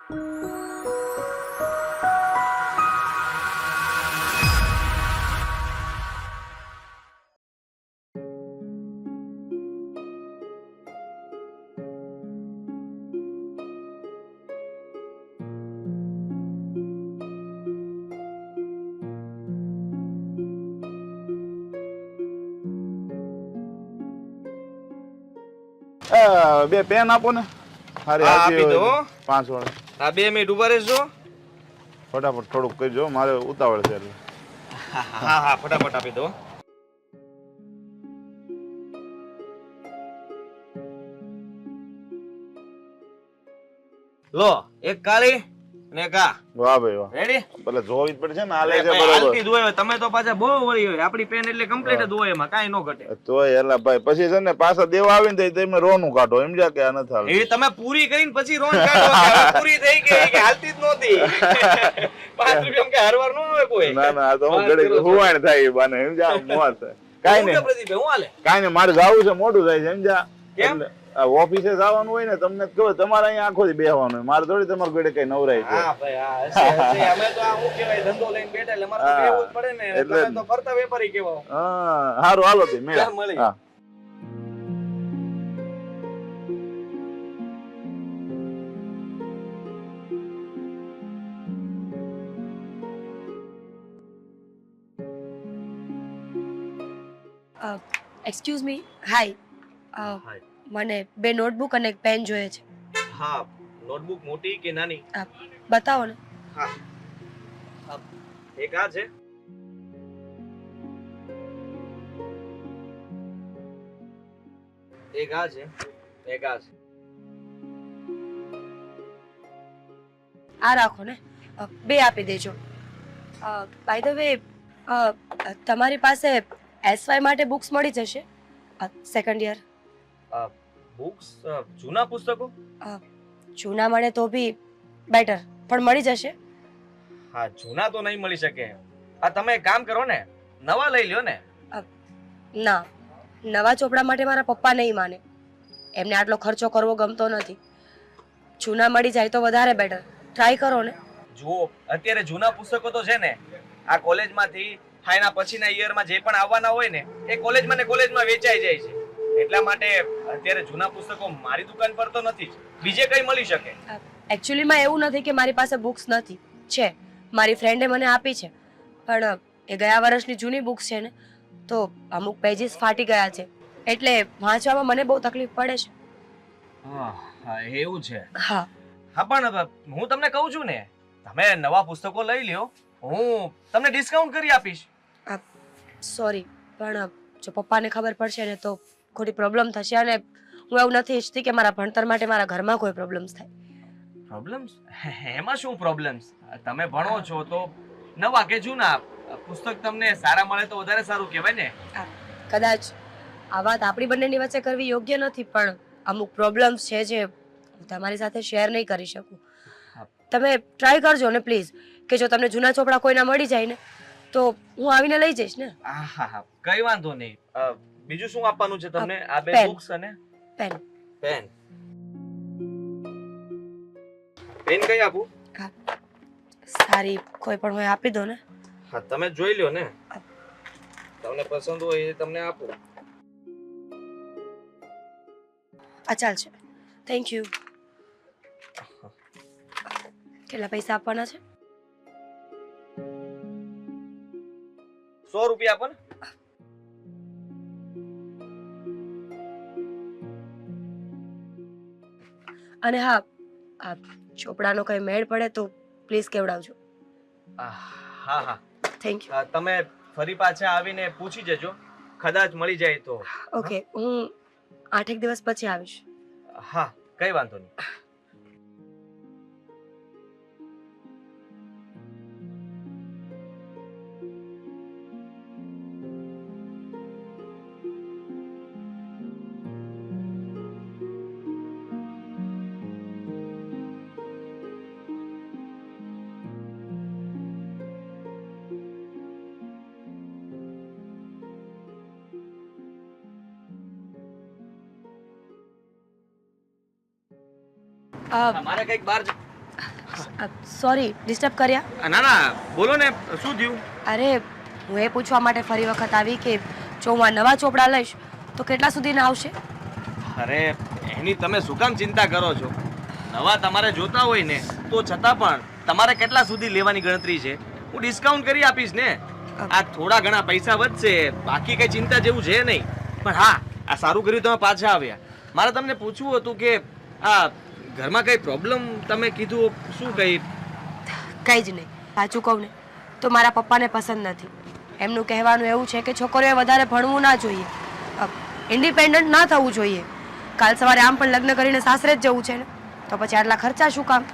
બે પેન આપો ને. હારી હા, હાજી આપી દો. હોય 5 વાળા. આ 2 મિનિટ ઉભા રહેજો. ફટાફટ થોડુંક કરજો, મારે ઉતાવળ છે એટલે. હા હા, ફટાફટ આપી દો. લો, એક કાળી ને એક આ. વાહ ભાઈ વાહ. રેડી? ભલે જોવી જ પડશે ને, હાલે અરે છે ભાઈ, બરોબર. હાલતી જ હોય. તમે તો પાછા બહુ વળી હોય. આપણી પેન એટલે કમ્પ્લીટ જ હોય, એમાં કાંઈ ન ઘટે. તોય એલા ભાઈ પછી છે ને પાછા દેવા આવીને તો તમે રોનું કાઢો, એમ જા કે આ નથી હાલતું. એ તમે પૂરી કરીને પછી રોન કાઢો કે હવે પૂરી થઈ ગઈ કે હાલતી જ નહોતી. 5 રૂપિયા કે હરવાર ન આવે કોઈ. ના ના, આ તો હું ઘડી હુવાણ થાય એ બાને, એમ જા મોત થાય. કાઈ હું કે નહીં પ્રદીપભાઈ, હું હાલે? કાઈ નહીં, મારે જાવું છે, મોડું થાય છે, એમ જા. કેમ? એટલે આ ઓફિસે જવાનું હોય ને, તમને ખબર તમારે અહીંયા આખો દી બેહવાનું હોય, મારે થોડી તમારે ઘરે કઈ નવરાય છે. હા ભાઈ, હા હશે. અમે તો આ હું કહેવાય ધંધો લઈને બેઠા એટલે મારે તો બેહવું જ પડે ને. એટલે તમે તો ફરતા વેપારી કહેવાઓ. હા, હારું હાલો તે મેળા. ક્યાં મળી? હા. એક્સક્યુઝ મી, હાય. હાય. મને 2 નોટબુક અને એક પેન જોઈએ છે. હા, નોટબુક મોટી કે નાની? બતાવો ને. હા. એક આ છે. એક આ છે. એક આ છે. આ રાખો ને. 2 આપી દેજો. બાય ધ વે, તમારી પાસે એસવાય માટે બુક્સ મળી જશે? Second year. બુક્સ જૂના પુસ્તકો? જૂના મળે તો બી બેટર, પણ મળી જશે? હા, જૂના તો નહીં મળી શકે. આ તમે એક કામ કરો ને, નવા લઈ લ્યો ને. ના, નવા ચોપડા માટે મારા પપ્પા નહીં માને. એમને આટલો ખર્ચો કરવો ગમતો નથી. જૂના મળી જાય તો વધારે બેટર. ટ્રાય કરો ને. જુઓ, અત્યારે જૂના પુસ્તકો તો છે ને, આ કોલેજમાંથી એના પછીના યરમાં જે પણ આવવાના હોય ને, એ કોલેજમાં ને કોલેજમાં વેચાઈ જાય છે. એટલા માટે અત્યારે જૂના પુસ્તકો મારી દુકાન પર તો નથી જ. બીજે કઈ મળી શકે. એકચ્યુઅલીમાં એવું નથી કે મારી પાસે બુક્સ નથી. છે, મારી ફ્રેન્ડે મને આપી છે, પણ એ ગયા વર્ષની જૂની બુક્સ છે ને, તો અમુક પેજીસ ફાટી ગયા છે, એટલે વાંચવામાં મને બહુ તકલીફ પડે છે. હા, એવું છે. હા. હા, પણ હું તમને કહું છું ને, તમે નવા પુસ્તકો લઈ લ્યો, હું તમને ડિસ્કાઉન્ટ કરી આપીશ. સોરી, પણ જો પપ્પાને ખબર પડશે ને તો ખોટી પ્રોબ્લેમ થશે, અને હું એવું નથી ઈચ્છતી કે મારા ભણતર માટે મારા ઘરમાં કોઈ પ્રોબ્લેમ્સ થાય. પ્રોબ્લેમ્સ? એમાં શું પ્રોબ્લેમ્સ? તમે ભણો છો તો નવા કે જૂના પુસ્તક તમને સારા મળે તો વધારે સારું કહેવાય ને. કદાચ આ વાત આપણી બંનેની વચ્ચે કરવી યોગ્ય નથી, પણ અમુક પ્રોબ્લેમ્સ છે જે હું તમારી સાથે શેર નહીં કરી શકું. તમે ટ્રાય કરજો ને પ્લીઝ, કે જો તમને જૂના ચોપડા કોઈના મળી જાય ને તો હું આવીને લઈ જઈશ ને. હા, કઈ વાંધો નહીં. બીજું શું આપવાનું છે તમને? આ 2 પેન. બુક્સ અને પેન. પેન. પેન કઈ આપું? સારી કોઈ પણ હોય આપી દો ને. હા, તમે જોઈ લ્યો ને, તમને પસંદ હોય એ તમને આપું. આ ચાલશે. Thank you. કેટલા પૈસા આપવાના છે? 100 રૂપિયા આપો ને. અને હા, આ ચોપડાનો કઈ મેળ પડે તો પ્લીઝ કેવડાવજો. હા. Thank you. તમે ફરી પાછા આવીને પૂછી જજો, કદાચ મળી જાય તો. ઓકે, હું 8 દિવસ પછી આવીશ. હા, કઈ વાંધો નહીં. મારે કઈક બહાર સોરી ડિસ્ટર્બ કર્યા? ના ના બોલો ને, શું થયું? અરે હું એ પૂછવા માટે ફરી વખત આવી કે જો હું આ નવા ચોપડા લઈશ તો કેટલા સુધીના આવશે? અરે એની તમે શું કામ ચિંતા કરો છો? નવા તમારે જોતા હોય ને તો છતાં પણ તમારે કેટલા સુધી લેવાની ગણતરી છે? હું ડિસ્કાઉન્ટ કરી આપીશ ને. આ થોડા ઘણા પૈસા વધશે, બાકી કઈ ચિંતા જેવું છે નહીં. પણ હા, આ સારું કર્યું તમે પાછા આવ્યા. મારે તમને પૂછવું હતું કે આ ઘરમાં કઈ પ્રોબ્લેમ તમે કીધું, શું કઈ? કંઈ જ નહીં. સાચું કહું ને તો મારા પપ્પાને પસંદ નથી. એમનું કહેવાનું એવું છે કે છોકરીઓએ વધારે ભણવું ના જોઈએ, ઇન્ડિપેન્ડન્ટ ના થવું જોઈએ. કાલ સવારે આમ પણ લગ્ન કરીને સાસરે જ જવું છે ને, તો પછી આટલા ખર્ચા શું કામ?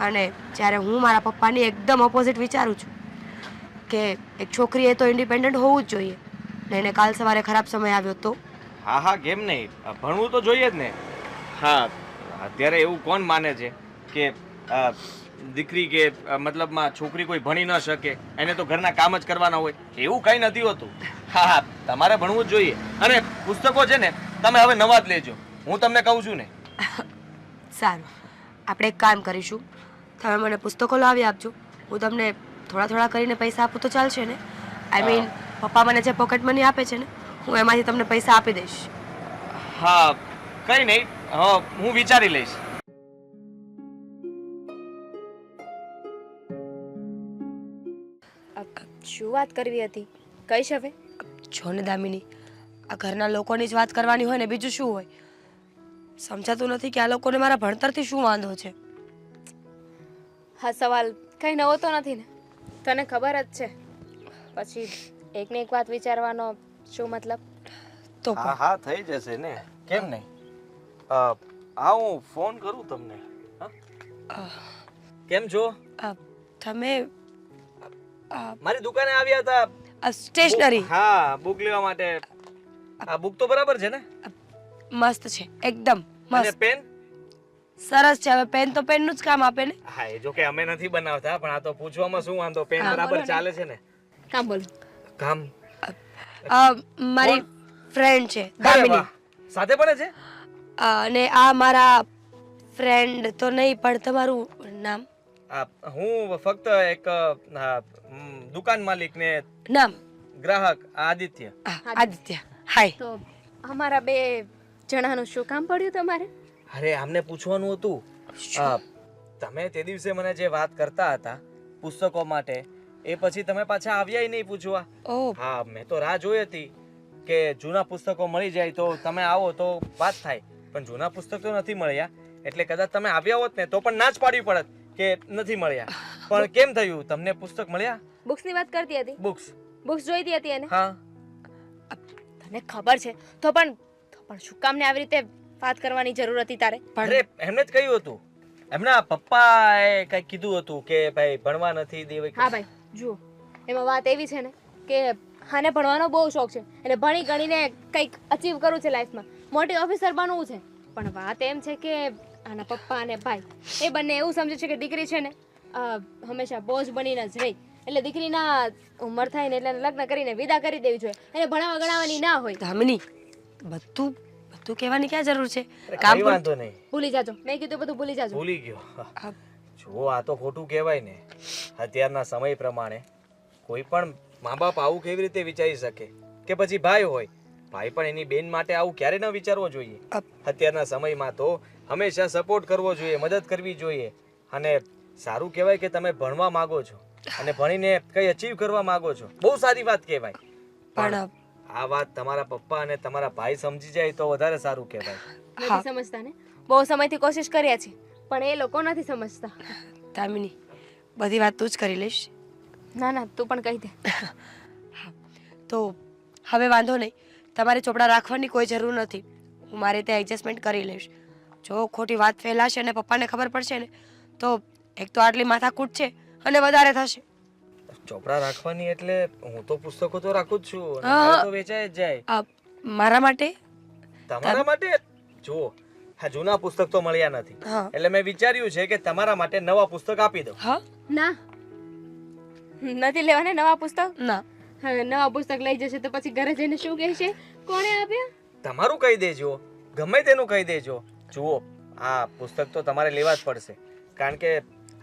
અને જ્યારે હું મારા પપ્પાની એકદમ ઓપોઝિટ વિચારું છું કે એક છોકરીએ તો ઇન્ડિપેન્ડન્ટ હોવું જ જોઈએ ને એને કાલ સવારે ખરાબ સમય આવ્યો તો? હા હા, કેમ નહીં, ભણવું તો જોઈએ જ ને. હા, અત્યારે એવું કોણ માને છે કે દીકરી કે મતલબમાં છોકરી કોઈ ભણી ન શકે, એને તો ઘરના કામ જ કરવાના હોય? એવું કંઈ નથી હોતું. હા હા, તમારે ભણવું જ જોઈએ. અને પુસ્તકો છે ને તમે હવે નવા જ લેજો, હું તમને કહું છું ને. સારું, આપણે એક કામ કરીશું, તમે મને પુસ્તકો લાવી આપજો, હું તમને થોડા થોડા કરીને પૈસા આપું તો ચાલશે ને? આઈ મીન પપ્પા મને જે પોકેટ મની આપે છે ને, હું એમાંથી તમને પૈસા આપી દઈશ. હા, કંઈ નહીં, હું વિચારી લઈશ. શું વાત કરવી હતી, કહીશ હવે? જો ને દામિની, આ ઘરના લોકોની જ વાત કરવાની હોય ને, બીજું શું હોય? સમજાતું નથી કે આ લોકોને મારા ભણતરથી શું વાંધો છે. હા, સવાલ કઈ નવો તો નથી ને, તને ખબર જ છે. પછી એકને એક વાત વિચારવાનો શું મતલબ? તો હા હા, થઈ જશે ને, કેમ નહીં. હા, હું ફોન કરું તમને. કેમ છો? તમે મારી દુકાને આવ્યા હતા સ્ટેશનરી? હા, બુક લેવા માટે. આ બુક તો બરાબર છે ને? મસ્ત છે, એકદમ અને મસ્ત, પેન? સરસ છે. હવે પેન તો પેનનું જ કામ આપે ને. હા, એ જો કે અમે નથી બનાવતા, પણ આ તો પૂછવામાં શું વાંધો, પેન બરાબર ચાલે છે ને? કામ બોલો. કામ? મારી ફ્રેન્ડ છે અરે દામિની, વાહ, સાથે પડે છે? અને આ મારા ફ્રેન્ડ તો નહીં, પણ તમારું નામ? હું ફક્ત એક દુકાન માલિક ને નામ? ગ્રાહક આદિત્ય. આદિત્ય. હાય. તો અમારા બે જણાનું શું કામ પડ્યું તમારે? અરે આમને પૂછવાનું હતું, તમે તે દિવસે મને જે વાત કરતા હતા પુસ્તકો માટે, એ પછી તમે પાછા આવ્યા નહીં પૂછવા. ઓહ, હા, મેં તો રાહ જોઈ હતી કે જૂના પુસ્તકો મળી જાય તો તમે આવો તો વાત થાય, પણ જૂના પુસ્તકો નથી મળ્યા. એટલે કદાચ તમે આવ્યા હોત ને તો પણ ના જ પાડવી પડત કે નથી મળ્યા. પણ કેમ થયું, તમને પુસ્તક મળ્યા? બુક્સની વાત કરતી હતી. બુક્સ જોઈતી હતી એને? હા. તને ખબર છે તો પણ શું કામ ને આવી રીતે વાત કરવાની જરૂર હતી તારે? અરે એમને જ કહ્યું હતું, એમના પપ્પાએ કઈ કીધું હતું કે ભાઈ ભણવા નથી દેવી. હા ભાઈ, જુઓ, એમાં વાત એવી છે ને કે આને ભણવાનો બહુ શોખ છે, એટલે ભણી ગણીને કંઈક અચીવ કરવું છે લાઈફમાં, મોટી ઓફિસર બનવું છે. પણ વાત એમ છે કે આના પપ્પા અને ભાઈ એ બંને એવું સમજે છે કે દીકરી છે ને હંમેશા બોજ બનીને જ રહી, એટલે દીકરીના ઉંમર થાય ને એટલે લગ્ન કરીને વિદા કરી દેવી જોઈએ, એને ભણાવવા ગણાવવાની ના હોય. દામિની, બધું કહેવાની ક્યાં જરૂર છે? કામ વાંધો નહીં, ભૂલી જાજો, મેં કીધું બધું ભૂલી જાજો. ભૂલી ગયો. જો આ તો ખોટું કહેવાય ને, અત્યારના સમય પ્રમાણે કોઈ પણ મા બાપ આવું કેવી રીતે વિચારી શકે? કે પછી ભાઈ હોય, ભાઈ પણ એની બેન માટે આવું ક્યારે ન વિચારવો જોઈએ? અત્યારના સમયમાં તો હંમેશા સપોર્ટ કરવો જોઈએ, મદદ કરવી જોઈએ. અને સારું કહેવાય કે તમે ભણવા માંગો છો અને ભણીને કઈ અચીવ કરવા માંગો છો, બહુ સારી વાત કહેવાય. પણ આ વાત તમારા પપ્પા અને તમારા ભાઈ સમજી જાય તો વધારે સારું કહેવાય. નથી સમજતા ને? બહુ સમયથી કોશિશ કર્યા છે પણ એ લોકો નથી સમજતા. દામિની, બધી વાત તું જ કરી લઈશ? ના ના, તું પણ કહી દે. તો હવે વાંધો નહીં, તમારે ચોપડા રાખવાની કોઈ જરૂર નથી, હું મારી રીતે એડજસ્ટમેન્ટ કરી લઈશ. જો ખોટી વાત ફેલાશે અને પપ્પાને ખબર પડશે ને તો એક તો આટલી માથાકૂટ છે અને વધારે થશે. ચોપડા રાખવાની એટલે હું તો પુસ્તકો તો રાખું જ છું, મારે તો વેચાય જ જાય. મારા માટે? તમારા માટે? જો હા, જૂના પુસ્તક તો મળ્યા નથી, એટલે મેં વિચાર્યું છે કે તમારા માટે નવા પુસ્તક આપી દઉં. હા? ના, નથી લેવાને નવા પુસ્તક. ના. હવે નવા પુસ્તક લઈ જશે તો પછી ઘરે જઈને શું કહેશે? કોણે આપ્યા? તમારું કહી દેજો, ગમે તેનું કહી દેજો. જુઓ, આ પુસ્તક તો તમારે લેવા જ પડશે, કારણ કે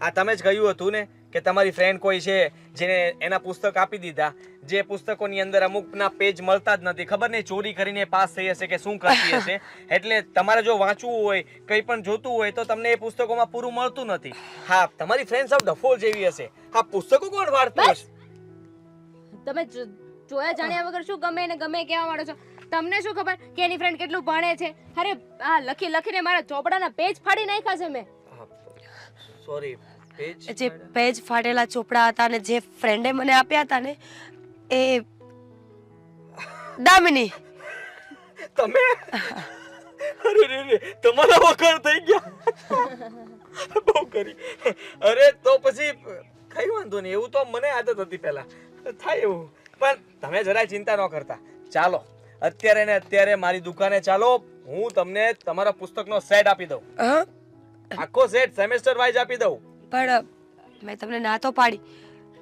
આ તમે જ કહ્યું હતું ને કે તમારી ફ્રેન્ડ કોઈ છે જેને એના પુસ્તક આપી દીધા, જે પુસ્તકોની અંદર અમુકના પેજ મળતા જ નથી, ખબર નહીં ચોરી કરીને પાસ થઈ હશે કે શું કરતી હશે. એટલે તમારે જો વાંચવું હોય, કંઈ પણ જોતું હોય તો તમને એ પુસ્તકોમાં પૂરું મળતું નથી. હા, તમારી ફ્રેન્ડ સાવ ડફોળ જેવી હશે. હા, પુસ્તકો કોણ વાંચતું હશે? તમે જોયા જાણ્યા વગર શું ગમે ને ગમે કહેવા માંડો છો? તમને શું ખબર કે એની ફ્રેન્ડ કેટલું ભણે છે? અરે આ લખી લખીને મારા ચોપડાના પેજ ફાડી નાખ્યા છે મેં. સોરી, પેજ જે પેજ ફાટેલા ચોપડા હતા ને જે ફ્રેન્ડે મને આપ્યા હતા ને એ દામિની. તમે અરે રે રે, તમારા વખાણ થઈ ગયા. બહુ કરી. અરે તો પછી કઈ વાંધો નહીં, એવું તો મને આદત હતી પહેલા, થાય એવું. પણ તમે જરાય ચિંતા ન કરતા. ચાલો અત્યારે ને અત્યારે મારી દુકાને ચાલો, હું તમને તમારા પુસ્તકનો સેટ આપી દઉં. હા, આખો સેટ સેમેસ્ટર વાઇઝ આપી દઉં. પણ મેં તમને ના તો પાડી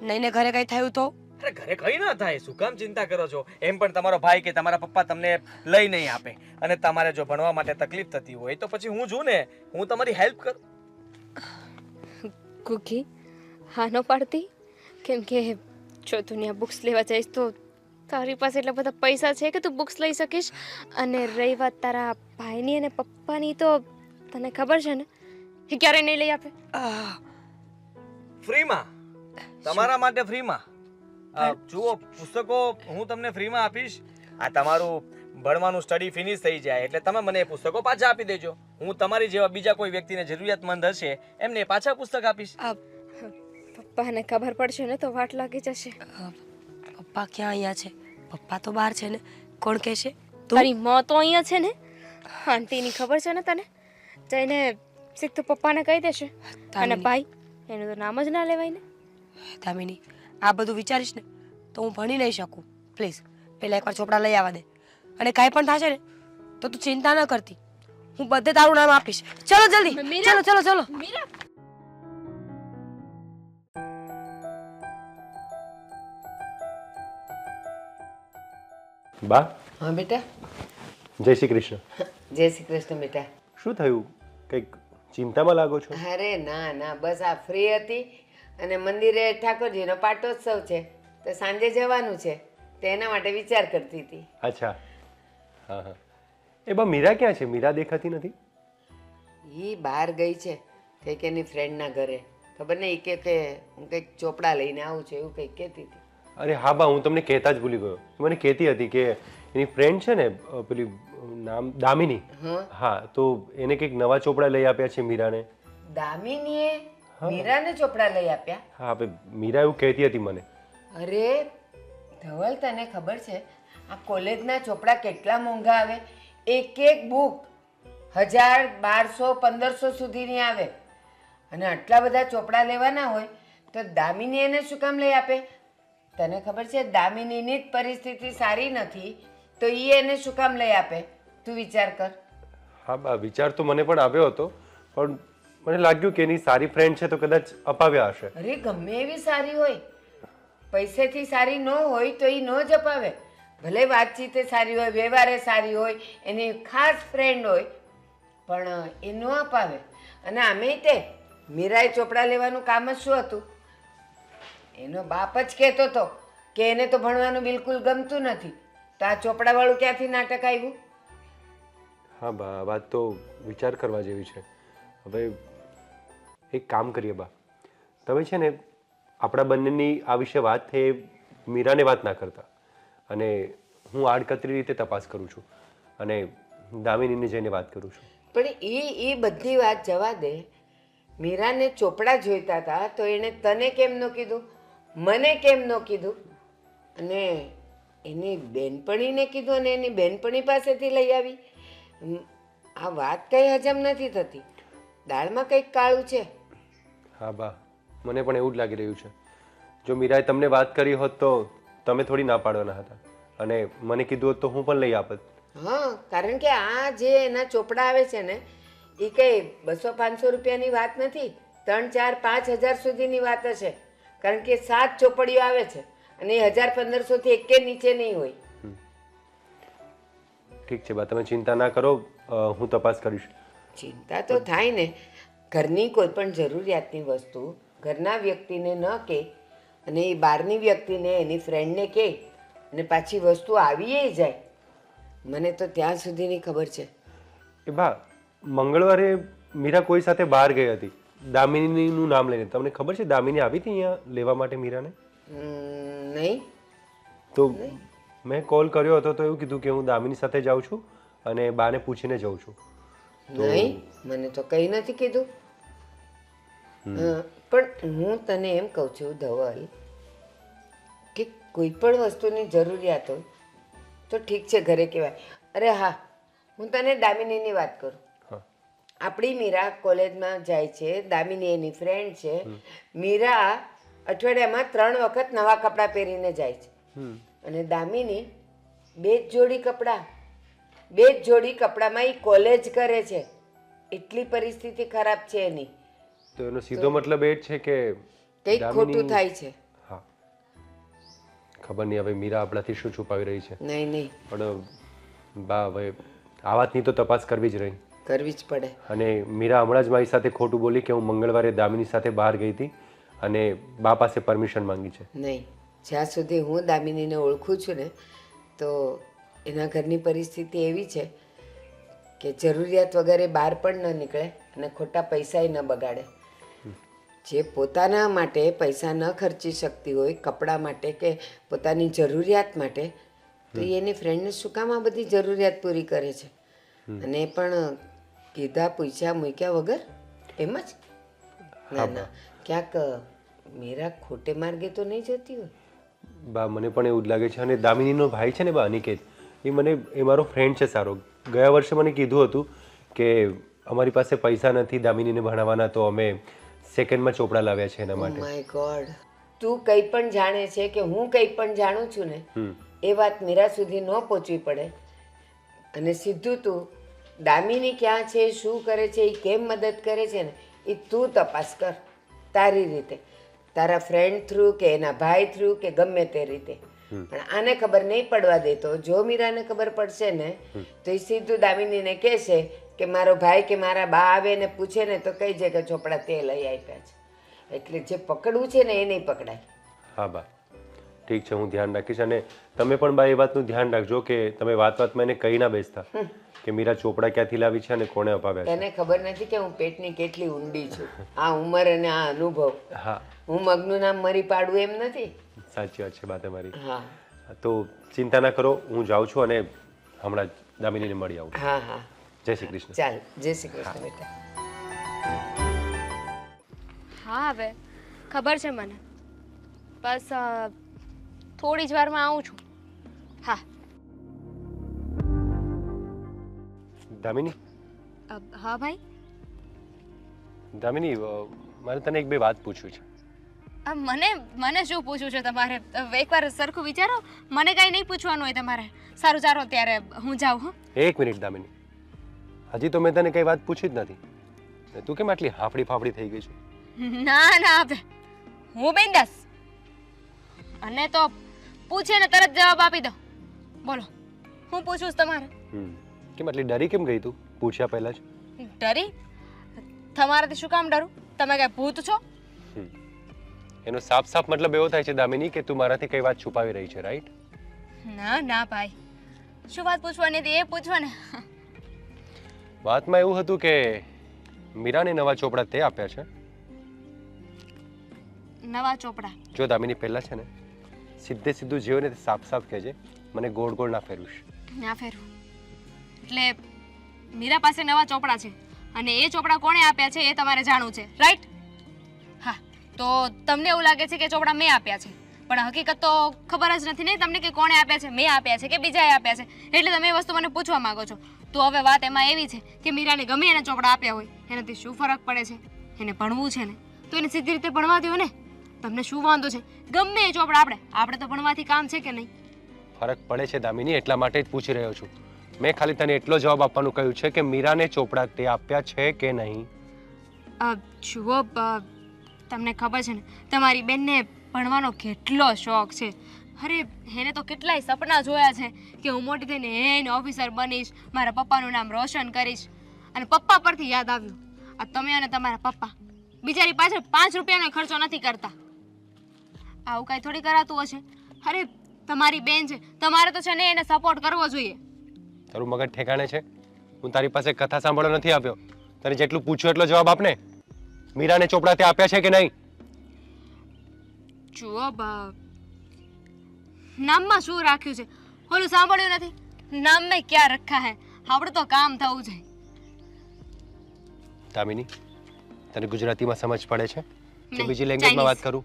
નહીં ને ઘરે કઈ થયું તો? અરે ઘરે કઈ ના થાય, શું કામ ચિંતા કરો છો? એમ પણ તમારો ભાઈ કે તમારા પપ્પા તમને લઈ નહીં આપે, અને તમારે જો ભણવા માટે તકલીફ થતી હોય તો પછી હું છું ને, હું તમારી હેલ્પ કરું. કુકી હા ન પાડતી, કેમ કે જો તું બુક્સ લેવા જઈશ તો તારી પાસે એટલા બધા પૈસા છે કે તું બુક્સ લઈ શકીશ. અને રહી વાત તારા ભાઈની અને પપ્પાની, તો તને ખબર છે ને એ ક્યારે નહીં લઈ આપે. ફ્રીમાં, તમારા માટે ફ્રીમાં. જુઓ, પુસ્તકો હું તમને ફ્રીમાં આપીશ. આ તમારું ભણવાનું સ્ટડી ફિનિશ થઈ જાય એટલે તમે મને એ પુસ્તકો પાછા આપી દેજો. હું તમારી જેવા બીજા કોઈ વ્યક્તિને જરૂરિયાતમંદ હશે એમને પાછા પુસ્તક આપીશ. પપ્પાને ખબર પડશે ને તો વાટ લાગી જશે. પપ્પા ક્યાં અહીંયા છે? પપ્પા તો બહાર છે ને. કોણ કહેશે? તારી માં તો અહીંયા છે ને. આંટીની ખબર છે ને તને? જઈને સીધું પપ્પાને કહી દેશે. અને ભાઈ એનું તો નામ જ ના લેવાય ને. દામિની, આ બધું વિચારીશ ને તો હું ભણી નહીં શકું. પ્લીઝ પહેલા એકવાર ચોપડા લઈ આવવા દે, અને કાંઈ પણ થશે ને તો તું ચિંતા ન કરતી, હું બધે તારું નામ આપીશ. ચલો જલ્દી, ચલો ચલો ચલો. બા. હા બેટા. જય શ્રી કૃષ્ણ. જય શ્રી કૃષ્ણ બેટા. શું થયું? કંઈક ચિંતામાં લાગો છો? અરે ના ના, બસ આ ફ્રી હતી અને મંદિરે ઠાકોરજીનો પાટોત્સવ છે તો સાંજે જવાનું છે, તો એના માટે વિચાર કરતી હતી. અચ્છા, હા હા. એ બા મીરા ક્યાં છે? મીરા દેખાતી નથી. એ બહાર ગઈ છે કંઈક એની ફ્રેન્ડના ઘરે. ખબર નહીં કે હું કંઈક ચોપડા લઈને આવું છું એવું કંઈક કહેતી હતી. અરે હા બા, હું તમને કહેતા જ ભૂલી ગયો. મને કહેતી હતી કે એની ફ્રેન્ડ છે ને પેલી નામ દામિની. હા, તો એને કંઈક નવા ચોપડા લઈ આપ્યા છે મીરાને. દામિનીએ મીરાને ચોપડા લઈ આપ્યા? હા, મીરા એવું કહેતી હતી મને. અરે ધવલ, તને ખબર છે આ કોલેજના ચોપડા કેટલા મોંઘા આવે? એક એક બુક 1000, 1200, 1500 સુધીની આવે. અને આટલા બધા ચોપડા લેવાના હોય તો દામિની એને શું કામ લઈ આપે? તને ખબર છે દામિનીની જ પરિસ્થિતિ સારી નથી તો એ એને શું કામ લઈ આપે? તું વિચાર કર. હા બા, વિચાર તો મને પણ આવ્યો હતો, પણ મને લાગ્યું કે એની સારી ફ્રેન્ડ છે તો કદાચ અપાવ્યા હશે. અરે ગમે એવી સારી હોય, પૈસેથી સારી ન હોય તો એ ન જ અપાવે. ભલે વાતચીતે સારી હોય, વ્યવહારે સારી હોય, એની ખાસ ફ્રેન્ડ હોય, પણ એ ન અપાવે. અને આમે તે મીરાએ ચોપડા લેવાનું કામ જ શું હતું? એનો બાપ જ કહેતો હતો કે એને તો ભણવાનું બિલકુલ ગમતું નથી, તો આ ચોપડાવાળું ક્યાંથી નાટક આવ્યું? હા બા, આ વાત તો વિચાર કરવા જેવી છે. હવે એક કામ કરીએ બા, તમે છે ને આપણા બંનેની આ વિશે વાત થઈ મીરાને વાત ના કરતા, અને હું આડકતરી રીતે તપાસ કરું છું અને દામિનીને જઈને વાત કરું છું. પણ એ બધી વાત જવા દે. મીરાને ચોપડા જોઈતા હતા તો એણે તને કેમ ન કીધું, મને કેમ ન કીધું, અને એની બેનપણીને કીધું અને એની બેનપણી પાસેથી લઈ આવી? આ વાત કંઈ હજમ નથી થતી. દાળમાં કંઈક કાળું છે. હા બા, મને પણ એવું જ લાગી રહ્યું છે. જો મીરાએ તમને વાત કરી હોત તો તમે થોડી ના પાડવાના હતા, અને મને કીધું હોત તો હું પણ લઈ આપત. હા, કારણ કે આ જે એના ચોપડા આવે છે ને એ કંઈ 200-500 રૂપિયાની વાત નથી, 3-4-5 હજાર સુધીની વાત હશે. કારણ કે 7 ચોપડીઓ આવે છે અને એ 1000-1500 એકે નીચે નહીં હોય. ઠીક છે બા, તમે ચિંતા ના કરો, હું તપાસ કરીશ. ચિંતા તો થાય ને, ઘરની કોઈ પણ જરૂરિયાતની વસ્તુ ઘરના વ્યક્તિને ન કહે અને એ બહારની વ્યક્તિને એની ફ્રેન્ડને કહે અને પાછી વસ્તુ આવીએ જાય, મને તો ત્યાં સુધીની ખબર છે. એ બા, મંગળવારે મીરા કોઈ સાથે બહાર ગઈ હતી દામિનીનું નામ લઈને. તમને ખબર છે દામિની આવી હતી અહીંયા લેવા માટે મીરાને? નહીં. તો મેં કોલ કર્યો હતો તો એવું કીધું કે હું દામિની સાથે જાઉં છું અને બાને પૂછીને જાઉં છું. નહીં, મને તો કંઈ નથી કીધું. પણ હું તને એમ કહું છું ધવલ કે કોઈ પણ વસ્તુની જરૂરિયાત હોય તો ઠીક છે ઘરે કહેવાય. અરે હા, હું તને દામિનીની વાત કરું. હા. આપણી મીરા કોલેજમાં જાય છે, દામિની એની ફ્રેન્ડ છે. મીરા અઠવાડિયામાં 3 વખત નવા કપડાં પહેરીને જાય છે અને દામિની 2 જોડી કપડાં, 2 જોડી કપડામાં એ કોલેજ કરે છે. એટલી પરિસ્થિતિ ખરાબ છે એની. તો એનો સીધો મતલબ એ જ છે કે કંઈક ખોટું થાય છે. હા, ખબર નહીં હવે મીરા આપણાથી શું છુપાવી રહી છે. નહીં નહીં, પણ બા હવે આ વાતની તો તપાસ કરવી જ રહી. કરવી જ પડે. અને મીરા હમણાં જ મારી સાથે ખોટું બોલી કે હું મંગળવારે દામિની સાથે બહાર ગઈ હતી અને બા પાસે પરમિશન માંગી છે. નહીં, જ્યાં સુધી હું દામિનીને ઓળખું છું ને તો એના ઘરની પરિસ્થિતિ એવી છે કે જરૂરિયાત વગર એ બહાર પણ ન નીકળે અને ખોટા પૈસાય ન બગાડે. જે પોતાના માટે પૈસા ન ખર્ચી શકતી હોય કપડાં માટે કે પોતાની જરૂરિયાત માટે, તો એ એની ફ્રેન્ડને શું કામ આ બધી જરૂરિયાત પૂરી કરે છે? અને એ પણ કીધા પૂછ્યા મૂક્યા વગર એમ જ. ના ના, ક્યાંક મીરા ખોટે માર્ગે તો નહીં જતી હોય. બા મને પણ એવું જ લાગે છે. અને દામિનીનો ભાઈ છે ને બા અનિકેત, એ મારો ફ્રેન્ડ છે સારો. ગયા વર્ષે મને કીધું હતું કે અમારી પાસે પૈસા નથી દામિનીને ભણાવવાના તો અમે સેકન્ડમાં ચોપડા લાવ્યા છે એના માટે. માય ગોડ, તું કંઈ પણ જાણે છે કે હું કંઈ પણ જાણું છું ને એ વાત મીરા સુધી ન પહોંચવી પડે અને સીધું તું દામિની ક્યાં છે, શું કરે છે, એ કેમ મદદ કરે છે ને એ તું તપાસ કર તારી રીતે, તારા ફ્રેન્ડ થ્રુ કે એના ભાઈ થ્રુ કે ગમે તે રીતે. પણ આને ખબર નહીં પડવા દેતો. જો મીરાને ખબર પડશે ને તો એ સીધું દામિનીને કહેશે કે મારો ભાઈ કે મારા બા આવે ને પૂછે ને તો કઈ છે કે ચોપડા તે લઈ આપ્યા છે. એટલે જે પકડવું છે ને એ નહીં પકડાય. હા બા, ઠીક છે, હું ધ્યાન રાખીશ. અને તમે પણ બા એ વાતનું ધ્યાન રાખજો કે તમે વાતમાં એને કહી ના બેસતા કે મીરા ચોપડા ક્યાંથી લાવી છે અને કોણે અપાવ્યા છે. તને ખબર નથી કે હું પેટની કેટલી ઊંડી છું. આ ઉંમર અને આ અનુભવ. હા, હું મગનું નામ મરી પાડું એમ નથી. સાચી વાત છે બા તમારી. હા તો ચિંતા ના કરો, હું જાઉં છું અને હમણાં જ દામિનીને મળી આવું. હા હા, જય શ્રી કૃષ્ણ. ચાલ, જય શ્રી કૃષ્ણ બેટા. હા હવે ખબર છે મને. બસ થોડી જ વારમાં આવું છું. હા. દામિની, હા ભાઈ. દામિની, મારે તને એક બે વાત પૂછવી છે. મને શું પૂછવું છે તમારે? એકવાર સરખું વિચારો. મને કાંઈ નહીં પૂછવાનું હોય તમારે. સારું ચાલો ત્યારે હું જાઉં. હો, એક મિનિટ દામિની, હજી તો મેં તને કઈ વાત પૂછી જ નથી. તું કેમ આટલી હાફડી ફાફડી થઈ ગઈ છે? ના ના હવે હું બિંદાસ. અને તો પૂછે ને તરત જવાબ આપી દો. બોલો હું પૂછું છું તમારે? કેમ આટલી ડરી કેમ ગઈ તું પૂછ્યા પહેલા જ? ડરી? તમારાથી શું કામ ડરું? તમે કઈ ભૂત છો? એનો સાફ સાફ મતલબ એવો થાય છે દામિની કે તું મારાથી કઈ વાત છુપાવી રહી છે, રાઈટ? ના ના ભાઈ, શું વાત પૂછવાની હતી એ પૂછવા ને. વાતમાં એવું હતું કે મીરાને નવા ચોપડા તે આપ્યા છે. નવા ચોપડા? જો દામિની, પહેલા છે ને સીધે સીધું જેવું ને સાફ સાફ કહેજે, મને ગોળ ગોળ ના ફેરવીશ. ના ફેરવું. એટલે મીરા પાસે નવા ચોપડા છે અને એ ચોપડા કોણે આપ્યા છે એ તમારે જાણવું છે, રાઈટ? હા, તો તમને એવું લાગે છે કે ચોપડા મેં આપ્યા છે, પણ હકીકત તો ખબર જ નથી ને તમને કે કોણે આપ્યા છે, મેં આપ્યા છે કે બીજાએ આપ્યા છે. એટલે તમે એ વસ્તુ મને પૂછવા માંગો છો. તો હવે વાત એમાં એવી છે કે મીરાને ગમે એને ચોપડા આપ્યા હોય એનાથી શું ફરક પડે છે? એને ભણવું છે ને તો એને સીધી રીતે ભણવા દો ને. તમને શું વાંધો છે? ગમે એ ચોપડા આપણે તો ભણવાથી કામ છે કે નહીં? ફરક પડે છે દામિની, એટલા માટે જ પૂછી રહ્યો છું. મેં ખાલી તને એટલો જવાબ આપવાનું કહ્યું છે કે મીરાને ચોપડા તે આપ્યા છે કે નહીં. જુઓ, તમને ખબર છે ને તમારી બેનને ભણવાનો કેટલો શોખ છે. અરે એને તો કેટલાય સપના જોયા છે કે હું મોટી થઈને એને ઓફિસર બનીશ, મારા પપ્પાનું નામ રોશન કરીશ. અને પપ્પા પરથી યાદ આવ્યું, આ તમે અને તમારા પપ્પા બિચારી પાછળ 5 રૂપિયાનો ખર્ચો નથી કરતા. આવું કાંઈ થોડી કરાતું હશે? અરે તમારી બેન છે, તમારે તો છે ને એને સપોર્ટ કરવો જોઈએ. તારું મગજ ઠેકાણે છે? હું તારી પાસે કથા સાંભળવા નથી આવ્યો. તને જેટલું પૂછ્યું એટલો જવાબ આપને. મીરાને ચોપડા તે આપ્યા છે કે નહીં? જુઓ બા, નામમાં શું રાખ્યું છે? ઓલું સાંભળ્યું નથી? નામ મેં ક્યાં રખા હે? આપણે તો કામ થવું છે. દામિની, તને ગુજરાતીમાં સમજ પડે છે કે નહીં, બીજી લેંગ્વેજમાં વાત ચાઇનીઝ. કરું?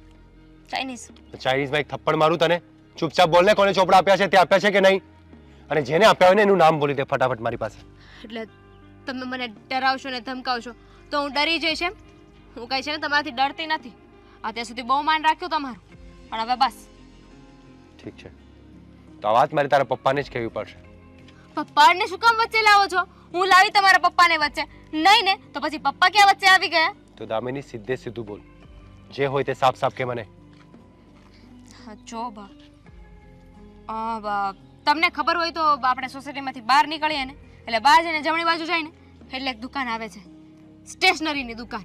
ચાઇનીઝ. ચાઇનીઝમાં એક થપ્પડ મારું તને. ચૂપચાપ બોલને, કોને ચોપડા આપ્યા છે તે આપ્યા છે કે નહીં? અને જેને આપ્યા હોય ને એનું નામ બોલી દે ફટાફટ મારી પાસે. એટલે તમે મને ડરાવશો ને ધમકાવશો તો હું ડરી જઈશ એમ? હું કઈ છે ને તમારાથી ડરતી નથી. અત્યાર સુધી બહુ માન રાખ્યું તમારું, પણ હવે બસ. ઠીક છે, તો આ વાત મારે તારા પપ્પાને જ કહેવી પડશે. પપ્પાને શું કામ વચ્ચે લાવો છો? હું લાવી તમારા પપ્પાને વચ્ચે? નહીં ને તો પછી પપ્પા ક્યાં વચ્ચે આવી ગયા? તો દામિની, સીધે સીધું બોલ. જે હોય તે સાફ સાફ કે મને. હા જો બા, તમને ખબર હોય તો આપણે સોસાયટીમાંથી બહાર નીકળીએ ને એટલે બહાર જઈને જમણી બાજુ જઈને એટલે એક દુકાન આવે છે, સ્ટેશનરીની દુકાન.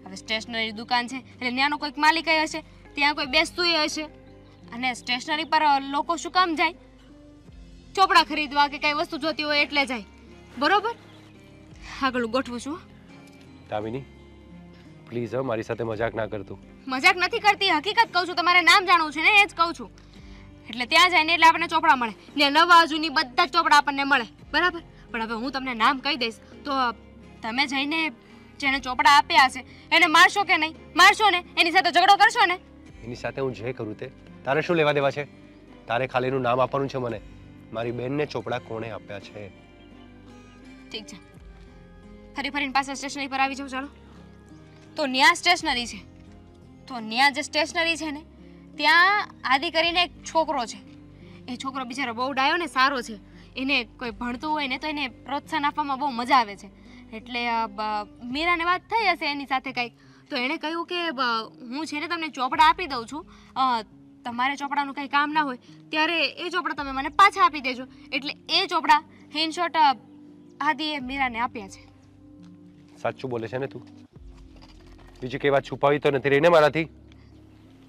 હવે સ્ટેશનરી દુકાન છે એટલે ત્યાંનો કોઈક માલિક હશે, ત્યાં કોઈ બેસતું હશે. અને સ્ટેશનરી પર લોકો શું કામ જાય? ચોપડા ખરીદવા કે કઈ વસ્તુ જોતી હોય એટલે જાય, બરોબર? આગળ ગોઠવું છું. દામિની, પ્લીઝ હવે મારી સાથે મજાક ના કરતું. મજાક નથી કરતી, હકીકત કહું છું. તમારે નામ જાણવું છે ને, એ જ કહું છું. એટલે ત્યાં જઈને એટલે આપણને ચોપડા મળે ને નવા જૂની બધા જ ચોપડા આપણને મળે, બરાબર? પણ હવે હું તમને નામ કહી દઈશ તો તમે જઈને જેને ચોપડા આપ્યા હશે એને મારશો કે નહીં? મારશો ને? એની સાથે ઝઘડો કરશો ને? એની સાથે હું જે કરું તે તારે શું લેવા દેવા છે? તારે ખાલી એનું નામ આપવાનું છે મને. મારી બેનને ચોપડા કોણે આપ્યા છે? ઠીક છે, ફરી ફરીને પાછા સ્ટેશનરી પર આવી જાઉં. ચાલો, તો ન્યા સ્ટેશનરી છે, તો ન્યા જે સ્ટેશનરી છે ને ત્યાં આદિ કરીને એક છોકરો છે. એ છોકરો બિચારો બહુ ડાયો ને સારો છે. એને કોઈ ભણતું હોય ને તો એને પ્રોત્સાહન આપવામાં બહુ મજા આવે છે. એટલે મીરાને વાત થઈ હશે એની સાથે કંઈક, તો એણે કહ્યું કે હું છે ને તમને ચોપડા આપી દઉં છું, તમારે ચોપડાનું કંઈ કામ ના હોય ત્યારે એ ચોપડા તમે મને પાછા આપી દેજો. એટલે એ ચોપડા ઇન શોર્ટ આદિએ મીરાને આપ્યા છે. સાચું બોલે છે ને તું? બીજી કઈ વાત છુપાવી તો નથી રહી ને મારાથી?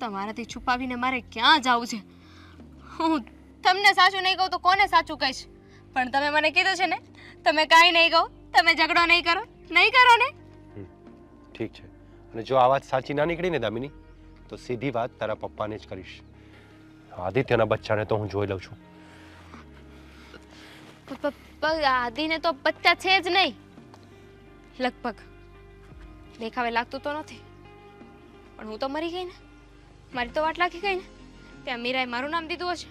તમારાથી છુપાવીને મારે ક્યાં જવું છે? હું તમને સાચું નહીં કહું તો કોને સાચું કહીશ? પણ તમે મને કીધું છે ને તમે કાંઈ નહીં કહો, તમે ઝઘડો નહીં કરો, નહીં કરો ને? ઠીક છે, અને જો આ વાત સાચી ના નીકળી ને દામિની તો સીધી વાત તારા પપ્પાને જ કરીશ. આદિત્યના બચ્ચાને તો હું જોઈ લઉં છું. આદિને તો બચ્ચા છે જ નહીં, લગભગ. દેખાવે લાગતું તો નથી, પણ હું તો મરી ગઈ ને, મારી તો વાટ લાગી ગઈ ને. ત્યાં મીરાએ મારું નામ દીધું હશે,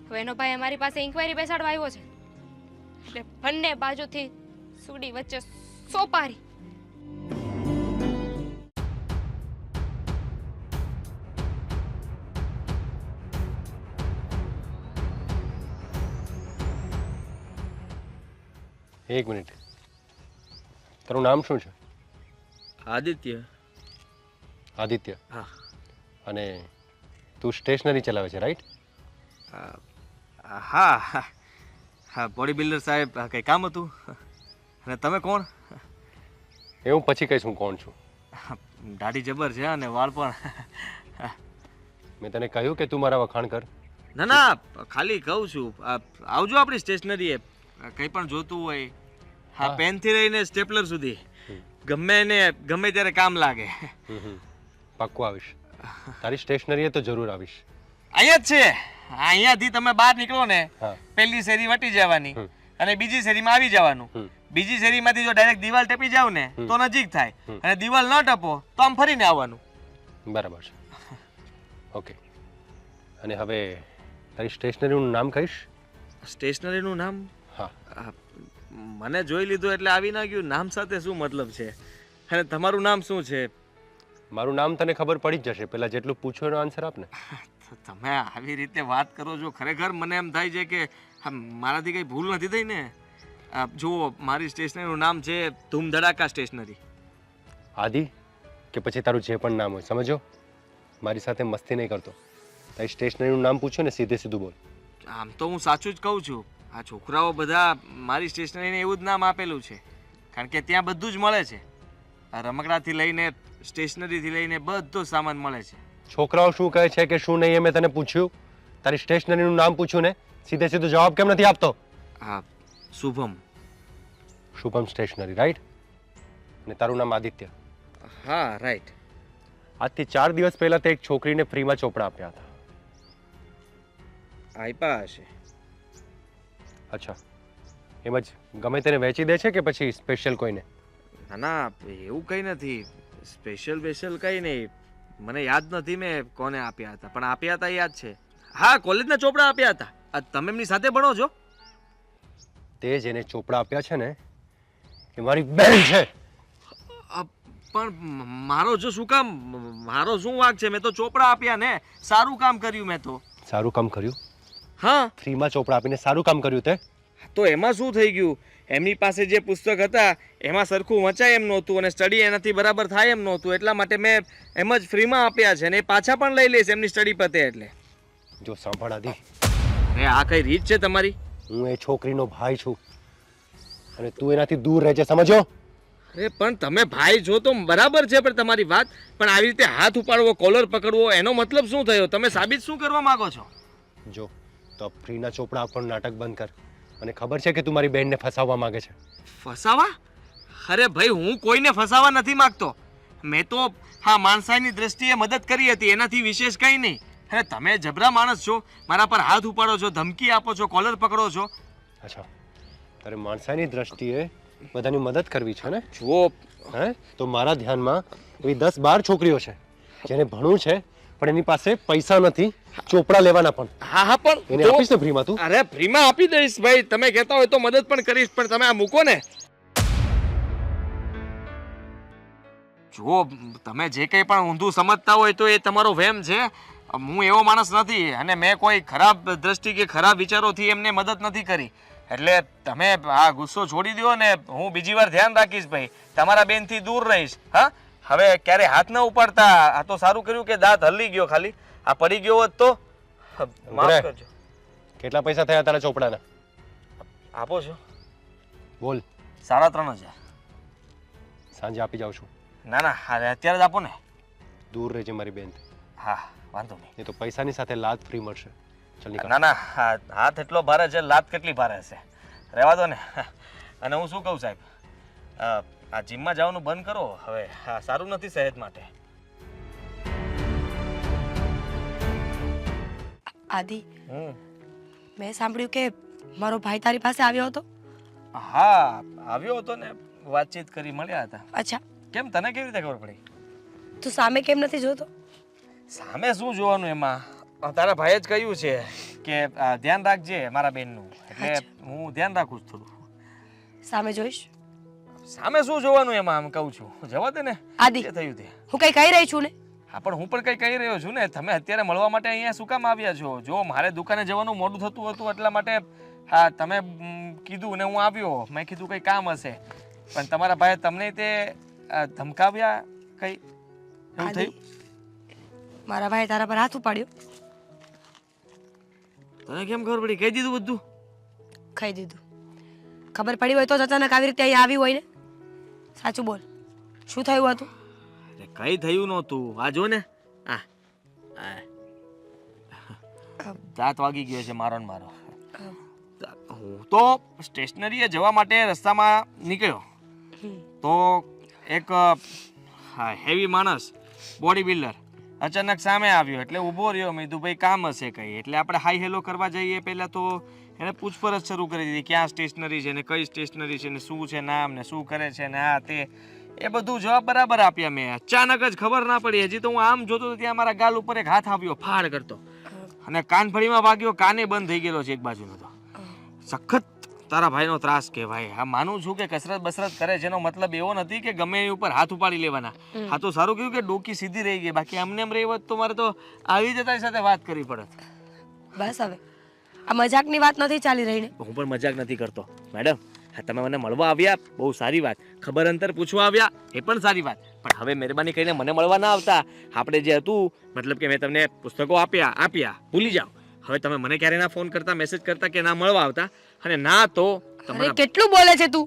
હવે એનો ભાઈ અમારી પાસે ઇન્ક્વાયરી બેસાડવા આવ્યો છે. એટલે બંને બાજુથી સુડી વચ્ચે સોપારી. એક મિનિટ, તારું નામ શું છે? આદિત્ય. આદિત્ય? હા. અને તું સ્ટેશનરી ચલાવે છે, રાઈટ? હા હા, બોડી બિલ્ડર સાહેબ, કંઈ કામ હતું. અને તમે કોણ? એ હું પછી કહીશ હું કોણ છું. દાઢી જબર છે અને વાળ પણ. મેં તને કહ્યું કે તું મારા વખાણ કર? ના ના, ખાલી કહું છું. આવજો આપણી સ્ટેશનરીએ, કંઈ પણ જોતું હોય. હા, પેનથી લઈને સ્ટેપલર સુધી ગમે ને ગમે ત્યારે કામ લાગે. પાક્કું આવીશ. તારી સ્ટેશનરીએ તો જરૂર આવીશ. અહીંયા જ છે. અહીંયાથી તમે બહાર નીકળો ને, હા. પહેલી શેરી વટી જવાની અને બીજી શેરીમાં આવી જવાનું. બીજી શેરીમાંથી જો ડાયરેક્ટ દિવાલ ટપી જાવ ને તો નજીક થાય, અને દિવાલ ન ટપો તો આમ ફરીને આવવાનું. બરાબર છે. ઓકે, અને હવે તારી સ્ટેશનરીનું નામ કહીશ? સ્ટેશનરીનું નામ? હા. મને જોઈ લીધું એટલે આવી ના ગયું. નામ સાથે શું મતલબ છે? અને તમારું નામ શું છે? મારું નામ તને ખબર પડી જ જશે. પેલા જેટલું પૂછો એનો આન્સર આપ ને. તમે આવી રીતે વાત કરો છો, ખરેખર મને એમ થાય છે કે મારાથી કઈ ભૂલ નથી થઈ ને. જુઓ, મારી સ્ટેશનરીનું નામ છે ધૂમ ધડાકા સ્ટેશનરી. આદિ કે પછી તારું જે પણ નામ હોય, સમજો, મારી સાથે મસ્તી નહીં કરતો. તારી સ્ટેશનરીનું નામ પૂછ્યું ને સીધે સીધું બોલ. આમ તો હું સાચું જ કહું છું. આ છોકરાઓ બધા મારી સ્ટેશનરીને એવું જ નામ આપેલું છે, કારણ કે ત્યાં બધું જ મળે છે. આ રમકડાથી લઈને સ્ટેશનરીથી લઈને બધો સામાન મળે છે. છોકરાઓ શું કહે છે કે શું નહીં એ મેં તને પૂછ્યું? તારી સ્ટેશનરીનું નામ પૂછ્યું ને, સીધે સીધો જવાબ કેમ નથી આપતો? હા, શુભમ. Shubham stationary, right? અને તારું નામ આદિત્ય. હા, રાઈટ. આજથી 4 દિવસ પહેલા તે એક છોકરીને ફ્રીમાં ચોપડા આપ્યા હતા. આપ્યા હશે. અચ્છા, એમ જ ગમે તેને વેચી દે છે કે પછી સ્પેશિયલ કોઈને? ના ના, એવું કંઈ નથી. સ્પેશિયલ કંઈ નહીં. મને યાદ નથી મેં કોને આપ્યા હતા, પણ આપ્યા હતા યાદ છે. હા, કોલેજના ચોપડા આપ્યા હતા. તમે એમની સાથે ભણો છો? તે જેને ચોપડા આપ્યા છે ને એ મારી બેન છે. પણ મારો જો શું કામ, મારો શું વાંક છે? મેં તો ચોપડા આપ્યા ને, સારું કામ કર્યું મેં તો. સારું કામ કર્યું? હા, ફ્રીમાં ચોપડા આપીને સારું કામ કર્યું તે? તો એમાં શું થઈ ગયું? એમની પાસે જે પુસ્તક હતા એમાં સરખું વંચાય એમ નહોતું અને સ્ટડી એનાથી બરાબર થાય એમ નહોતું, એટલા માટે મેં એમ જ ફ્રીમાં આપ્યા છે ને એ પાછા પણ લઈ લઈશ એમની સ્ટડી પતે એટલે. જો સાંભળ આદિ, આ કઈ રીત છે તમારી? હું એ છોકરીનો ભાઈ છું અને તું એનાથી દૂર રહેજે, સમજ્યો? અરે પણ તમે ભાઈ છો તો બરાબર છે, પણ તમારી વાત, પણ આવી રીતે હાથ ઉપાડવો, કોલર પકડવો, એનો મતલબ શું થયો? તમે સાબિત શું કરવા માંગો છો? જો તો ફ્રીના ચોપડા આપવાનું નાટક બંધ કર. મને ખબર છે કે તું મારી બેનને ફસાવવા માંગે છે. ફસાવા? અરે ભાઈ, હું કોઈને ફસાવા નથી માંગતો. મેં તો હા માણસાઈની દ્રષ્ટિએ મદદ કરી હતી, એનાથી વિશેષ કંઈ નહીં. અરે તમે જબરા માણસ છો, મારા પર હાથ ઉપાડો છો, ધમકી આપો છો, કોલર પકડો છો. અચ્છા, તારે માણસાઈની દ્રષ્ટિએ બધાની મદદ કરવી છે ને? જુઓ, હે તો મારા ધ્યાનમાં એવી 10-12 છોકરીઓ છે જેને ભણવું છે પણ એની પાસે પૈસા નથી ચોપડા લેવાના પણ. હા હા, પણ એને આપીશ ને ફ્રીમાં તું? અરે ફ્રીમાં આપી દઈશ ભાઈ, તમે કહેતા હોય તો મદદ પણ કરીશ, પણ તમે આ મૂકો ને. જુઓ, તમે જે કંઈ પણ ઊંધું સમજતા હોય તો એ તમારો વહેમ છે. હું એવો માણસ નથી અને મેં કોઈ ખરાબ દ્રષ્ટિ કે ખરાબ વિચારોથી એમને મદદ નથી કરી. એટલે તમે આ ગુસ્સો છોડી દો ને હું બીજી વાર ધ્યાન રાખીશ ભાઈ, તમારા બેનથી દૂર રહીશ. હા, હવે ક્યારે હાથ ન ઉપાડતા. આ તો સારું કર્યું કે દાંત હલી ગયો, ખાલી આ પડી ગયો હોત તો માફ કરજો. કેટલા પૈસા થયા તારા ચોપડાના? આપો છો? બોલ. 3,500. સાંજે આપી જાઉં છું. ના ના, અત્યારે જ આપો ને. દૂર રહેજે મારી બેન. હા, વાંધો નહીં. એ તો પૈસાની સાથે લાત ફ્રી મળશે. ચાલ નીકળ. ના ના, હાથ એટલો ભારે છે, લાત કેટલી ભારે હશે? રહેવા દો ને. અને હું શું કહું સાહેબ, આ જીમમાં જવાનું બંધ કરો હવે, સારું નથી સેહત માટે. આદિ, મેં સાંભળ્યું કે મારો ભાઈ તારી પાસે આવ્યો હતો. હા, આવ્યો હતો ને, વાતચીત કરી, મળ્યા હતા. અચ્છા, કેમ, તને કેવી રીતે ખબર પડી? તું સામે કેમ નથી જોતો? સામે શું જોવાનું, એમાં તારા ભાઈએ જ કહ્યું છે કે ધ્યાન રાખજે મારા બેનનું, એટલે હું ધ્યાન રાખું છું થોડું. સામે જોઈશ. સામે શું જોવાનું એમાં, આમ કહું છું, જવા દે ને. આદિ, જે થયું તે. હું કઈ કહી રહી છું ને? હા, પણ હું પણ કઈ કહી રહ્યો છું ને. તમે અત્યારે મળવા માટે અહીંયા શું કામ આવ્યા છો? જો મારે દુકાને જવાનું મોડું થતું હતું એટલા માટે હા તમે કીધું ને હું આવ્યો. મેં કીધું કંઈ કામ હશે, પણ તમારા ભાઈએ તમને તે ધમકાવ્યા કઈ એવું થયું? મારા ભાઈ તારા પર હાથ ઉપાડ્યો. તને કેમ ખબર પડી? કહી દીધું બધું? ખાઈ દીધું. ખબર પડી હોય તો જ અચાનક આવી રીતે અહીંયા આવી હોય ને. સાચું બોલ, શું થયું હતું? કઈ થયું નહોતું. આ જો ને, દાંત વાગી ગયો છે મારો ને મારો. હું તો સ્ટેશનરીએ જવા માટે રસ્તામાં નીકળ્યો તો એક હેવી માણસ, બોડી બિલ્ડર અચાનક સામે આવ્યો, એટલે ઊભો રહ્યો. મેં કીધું ભાઈ કામ હશે કંઈ, એટલે આપણે હાઈ હેલો કરવા જઈએ પહેલાં તો એને પૂછપરછ શરૂ કરી દીધી, ક્યાં સ્ટેશનરી છે ને કઈ સ્ટેશનરી છે ને શું છે નામ ને શું કરે છે ને આ તે, એ બધું જવાબ બરાબર આપ્યા મેં. અચાનક જ ખબર ના પડી, હજી તો હું આમ જોતો ત્યાં મારા ગાલ ઉપર એક હાથ આવ્યો ફાડ કરતો અને કાનફળીમાં વાગ્યો, કાને બંધ થઈ ગયેલો છે એક બાજુનો. તો સખત તારા ભાઈનો ત્રાસ કહેવાય. હા, માનું છું કે કસરત બસરત કરે છે એનો મતલબ એવો નથી કે ગમે એની ઉપર હાથ ઉપાડી લેવાના. હા, તો સારું કહ્યું કે ડોકી સીધી રહી ગઈ, બાકી અમને એમ રહી હોત તો મારે તો આવી જ તારી સાથે વાત કરવી પડત. બસ હવે આ મજાકની વાત નથી ચાલી રહી ને. હું પણ મજાક નથી કરતો મેડમ. તમે મને મળવા આવ્યા, બહુ સારી વાત. ખબર અંતર પૂછવા આવ્યા, એ પણ સારી વાત. પણ હવે મહેરબાની કરીને મને મળવા ના આવતા. આપણે જે હતું, મતલબ કે મેં તમને પુસ્તકો આપ્યા, ભૂલી જાઓ. હવે તમે મને ક્યારે ના ફોન કરતા, મેસેજ કરતા કે ના મળવા આવતા, અને ના તો અરે કેટલું બોલે છે તું?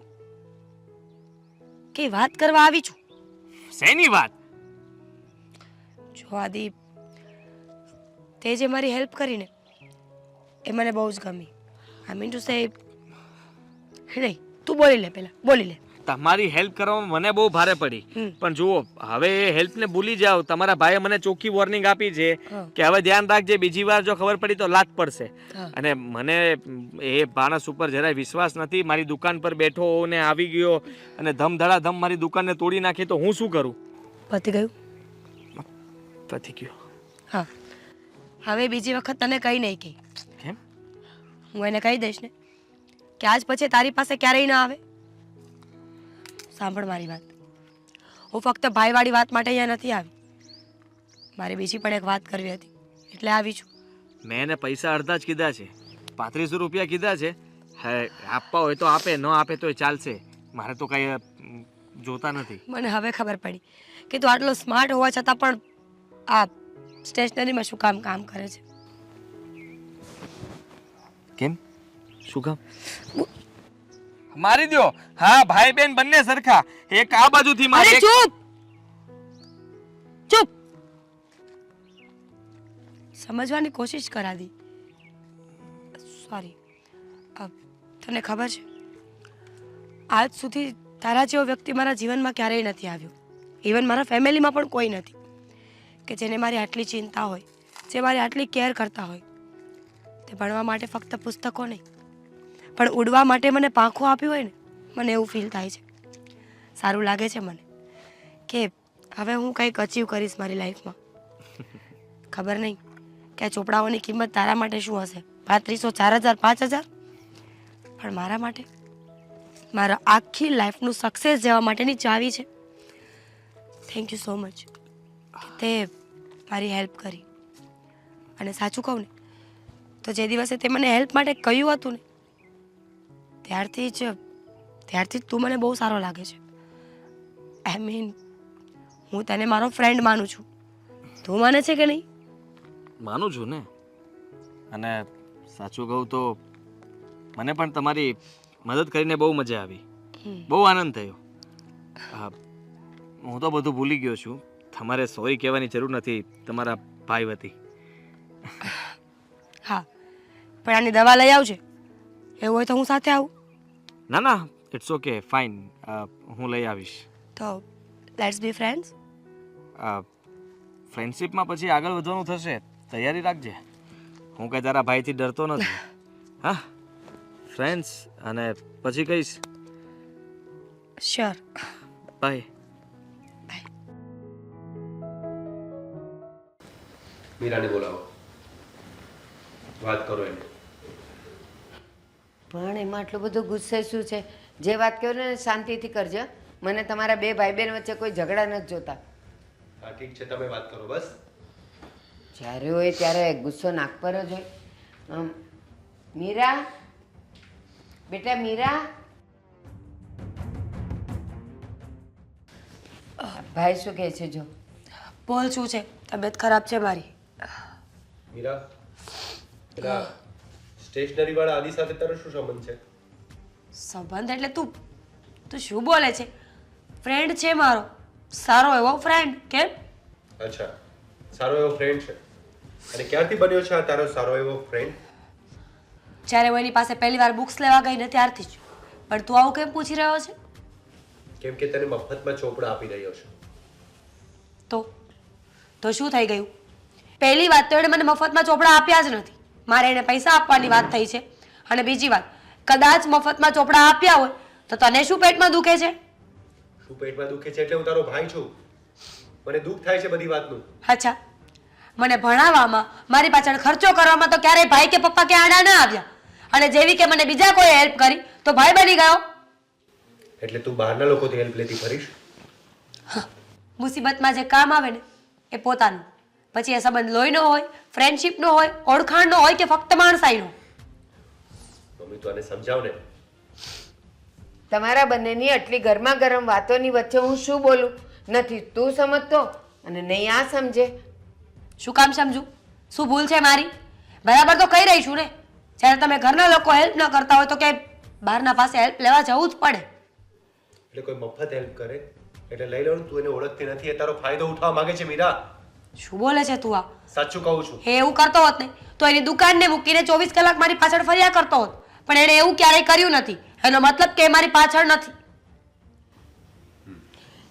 કે વાત કરવા આવી છું, શેની વાત? જો આદિ, તે જે મારી હેલ્પ કરીને એ મને બહુ જ ગમી. આઈ મીન ટુ સે, નહીં તું બોલી લે, પહેલા બોલી લે. તમારી હેલ્પ કરવામાં મને બહુ ભારે પડી, હમ. પણ જુઓ હવે એ હેલ્પને ભૂલી જાઓ. તમારા ભાઈએ મને ચોખ્ખી વોર્નિંગ આપી છે હા. કે હવે ધ્યાન રાખજે, બીજી વાર જો ખબર પડી તો લાત પડશે. હા. અને મને એ માણસ ઉપર જરાય વિશ્વાસ નથી. મારી દુકાન પર બેઠો ને આવી ગયો અને ધમધડાધમ મારી દુકાનને તોડી નાખી તો હું શું કરું? પતી ગયું? પતી ગયો. હા, હવે બીજી વખત તને કંઈ નહીં કહી. કેમ? હું એને કહી દઈશ ને કે આજ પછી તારી પાસે ક્યારેય ના આવે. સાંભળ મારી વાત, હું ફક્ત ભાઈવાળી વાત માટે અહીંયા નથી આવી. મારે બીજી પણ એક વાત કરવી હતી એટલે આવી છું. મેં એને પૈસા અડધા જ કીધા છે, 3500 રૂપિયા કીધા છે. હે, આપવા હોય તો આપે, ન આપે તોય ચાલશે. મારે તો કઈ જોતા નથી. મને હવે ખબર પડી કે તું આટલો સ્માર્ટ હોવા છતાં પણ આ સ્ટેશનરીમાં શું કામ કરે છે. કેમ? શું કામ? મારી દ્યો. હા, ભાઈ બેન બંને સરખા. એક આ બાજુથી મારે, અરે ચૂપ ચૂપ, સમજવાની કોશિશ કરાવી. સોરી. તને ખબર છે આજ સુધી તારા જેવો વ્યક્તિ મારા જીવનમાં ક્યારેય નથી આવ્યો. ઇવન મારા ફેમિલીમાં પણ કોઈ નથી કે જેને મારી આટલી ચિંતા હોય, જે મારી આટલી કેર કરતા હોય. તે ભણવા માટે ફક્ત પુસ્તકો નહીં પણ ઉડવા માટે મને પાંખો આપ્યું હોય ને, મને એવું ફીલ થાય છે. સારું લાગે છે મને કે હવે હું કંઈક અચીવ કરીશ મારી લાઈફમાં. ખબર નહીં કે આ ચોપડાઓની કિંમત તારા માટે શું હશે, 3500, 4000, 5000, પણ મારા માટે મારા આખી લાઈફનું સક્સેસ જવા માટેની ચાવી છે. થેન્ક યુ સો મચ તે મારી હેલ્પ કરી. અને સાચું કહું ને તો જે દિવસે તે મને હેલ્પ માટે કહ્યું હતું ને ત્યારથી જ તું મને બહુ સારો લાગે છે. આઈ મીન હું તને મારો ફ્રેન્ડ માનું છું. તું માને છે કે નહીં? માનું છું ને. અને સાચું કહું તો મને પણ તમારી મદદ કરીને બહુ મજા આવી, બહુ આનંદ થયો. હું તો બધું ભૂલી ગયો છું. તમારે સોરી કહેવાની જરૂર નથી તમારા ભાઈ વતી. હા, પણ આની દવા લઈ આવજે. એવું હોય તો હું સાથે આવું. ના ના, ઇટ્સ ઓકે, ફાઇન, હું લઈ આવીશ. તો લેટ્સ બી ફ્રેન્ડ્સ. ફ્રેન્ડશિપમાં પછી આગળ વધવાનું થશે, તૈયારી રાખજે. હું કઈ તારા ભાઈથી ડરતો નથી. હા, ફ્રેન્ડ્સ, અને પછી કહીશ. શ્યોર. બાય. મીરાને બોલાવો, વાત કરો એને. પણ એમાં આટલો બધો ગુસ્સે શું છે? જે વાત કહો ને શાંતિથી કરજો. મને તમારા બે ભાઈ બહેન વચ્ચે કોઈ ઝઘડા નથી જોતા. હા ઠીક છે, તમે વાત કરો બસ. જ્યારે હોય ત્યારે ગુસ્સો નાક પર જ હોય. મીરા, બેટા મીરા. ભાઈ શું કહે છે? જો બોલ, શું છે? તબિયત ખરાબ છે મારી. મીરા, પેલા સ્ટેશનરી વાળા આદિ સાથે તારો શું સંબંધ છે? સંબંધ એટલે તું શું બોલે છે? ફ્રેન્ડ છે મારો, સારો એવો ફ્રેન્ડ. કેમ? અચ્છા, સારો એવો ફ્રેન્ડ છે. અને ક્યારથી બન્યો છે આ તારો સારો એવો ફ્રેન્ડ? જ્યારે હું એની પાસે પહેલી વાર બુક્સ લેવા ગઈ ને ત્યારથી જ. પણ તું આવું કેમ પૂછી રહ્યો છે? કેમ કે તને મફતમાં ચોપડા આપી રહ્યો છે. તો શું થઈ ગયું? પહેલી વાત તો એણે મને મફતમાં ચોપડા આપ્યા જ નથી, મારે એને પૈસા આપવાની વાત થઈ છે. અને બીજી વાત, કદાચ મફતમાં ચોપડા આપ્યા હોય તો તને શું પેટમાં દુખે છે? શું પેટમાં દુખે છે? એટલે હું તારો ભાઈ છું, મને દુઃખ થાય છે બધી વાતનું. અચ્છા, મને ભણાવવામાં, મારી પાછળ ખર્ચો કરવામાં તો ક્યારેય ભાઈ કે પપ્પા કે આડા ના આવ્યા. અને જેવી કે મને બીજા કોઈ હેલ્પ કરી તો ભાઈ બની ગયો. એટલે તું બહારના લોકોથી હેલ્પ લેતી ફરીશ? મુસીબતમાં જે કામ આવે ને એ પોતાનું. પછી એ સંબંધ લોહીનો હોય, ફ્રેન્ડશિપનો હોય, ઓળખાણનો હોય કે ફક્ત માણસાઈનો. મમ્મી તું આને સમજાવ ને. તમારા બંનેની આટલી ગરમા ગરમ વાતોની વચ્ચે હું શું બોલું? નથી તું સમજતો અને નહીં આ સમજે. શું કામ સમજું? શું ભૂલ છે મારી? બરાબર તો કહી રહી છું ને. જ્યારે તમે ઘરના લોકો હેલ્પ ન કરતા હોય તો કે બહારના પાસે હેલ્પ લેવા જવું જ પડે. એટલે કોઈ મફત હેલ્પ કરે એટલે લઈ લઉં. તું એને ઓળખતી નથી, એ તારો ફાયદો ઉઠાવવા માંગે છે મીરા. શું બોલે છે તું આ? સાચું કહું છું. એ એવું કરતો હોત ને તો એની દુકાનને મૂકીને 24 કલાક મારી પાછળ ફર્યા કરતો હોત, પણ એણે એવું ક્યારેય કર્યું નથી. એનો મતલબ કે એ મારી પાછળ નથી.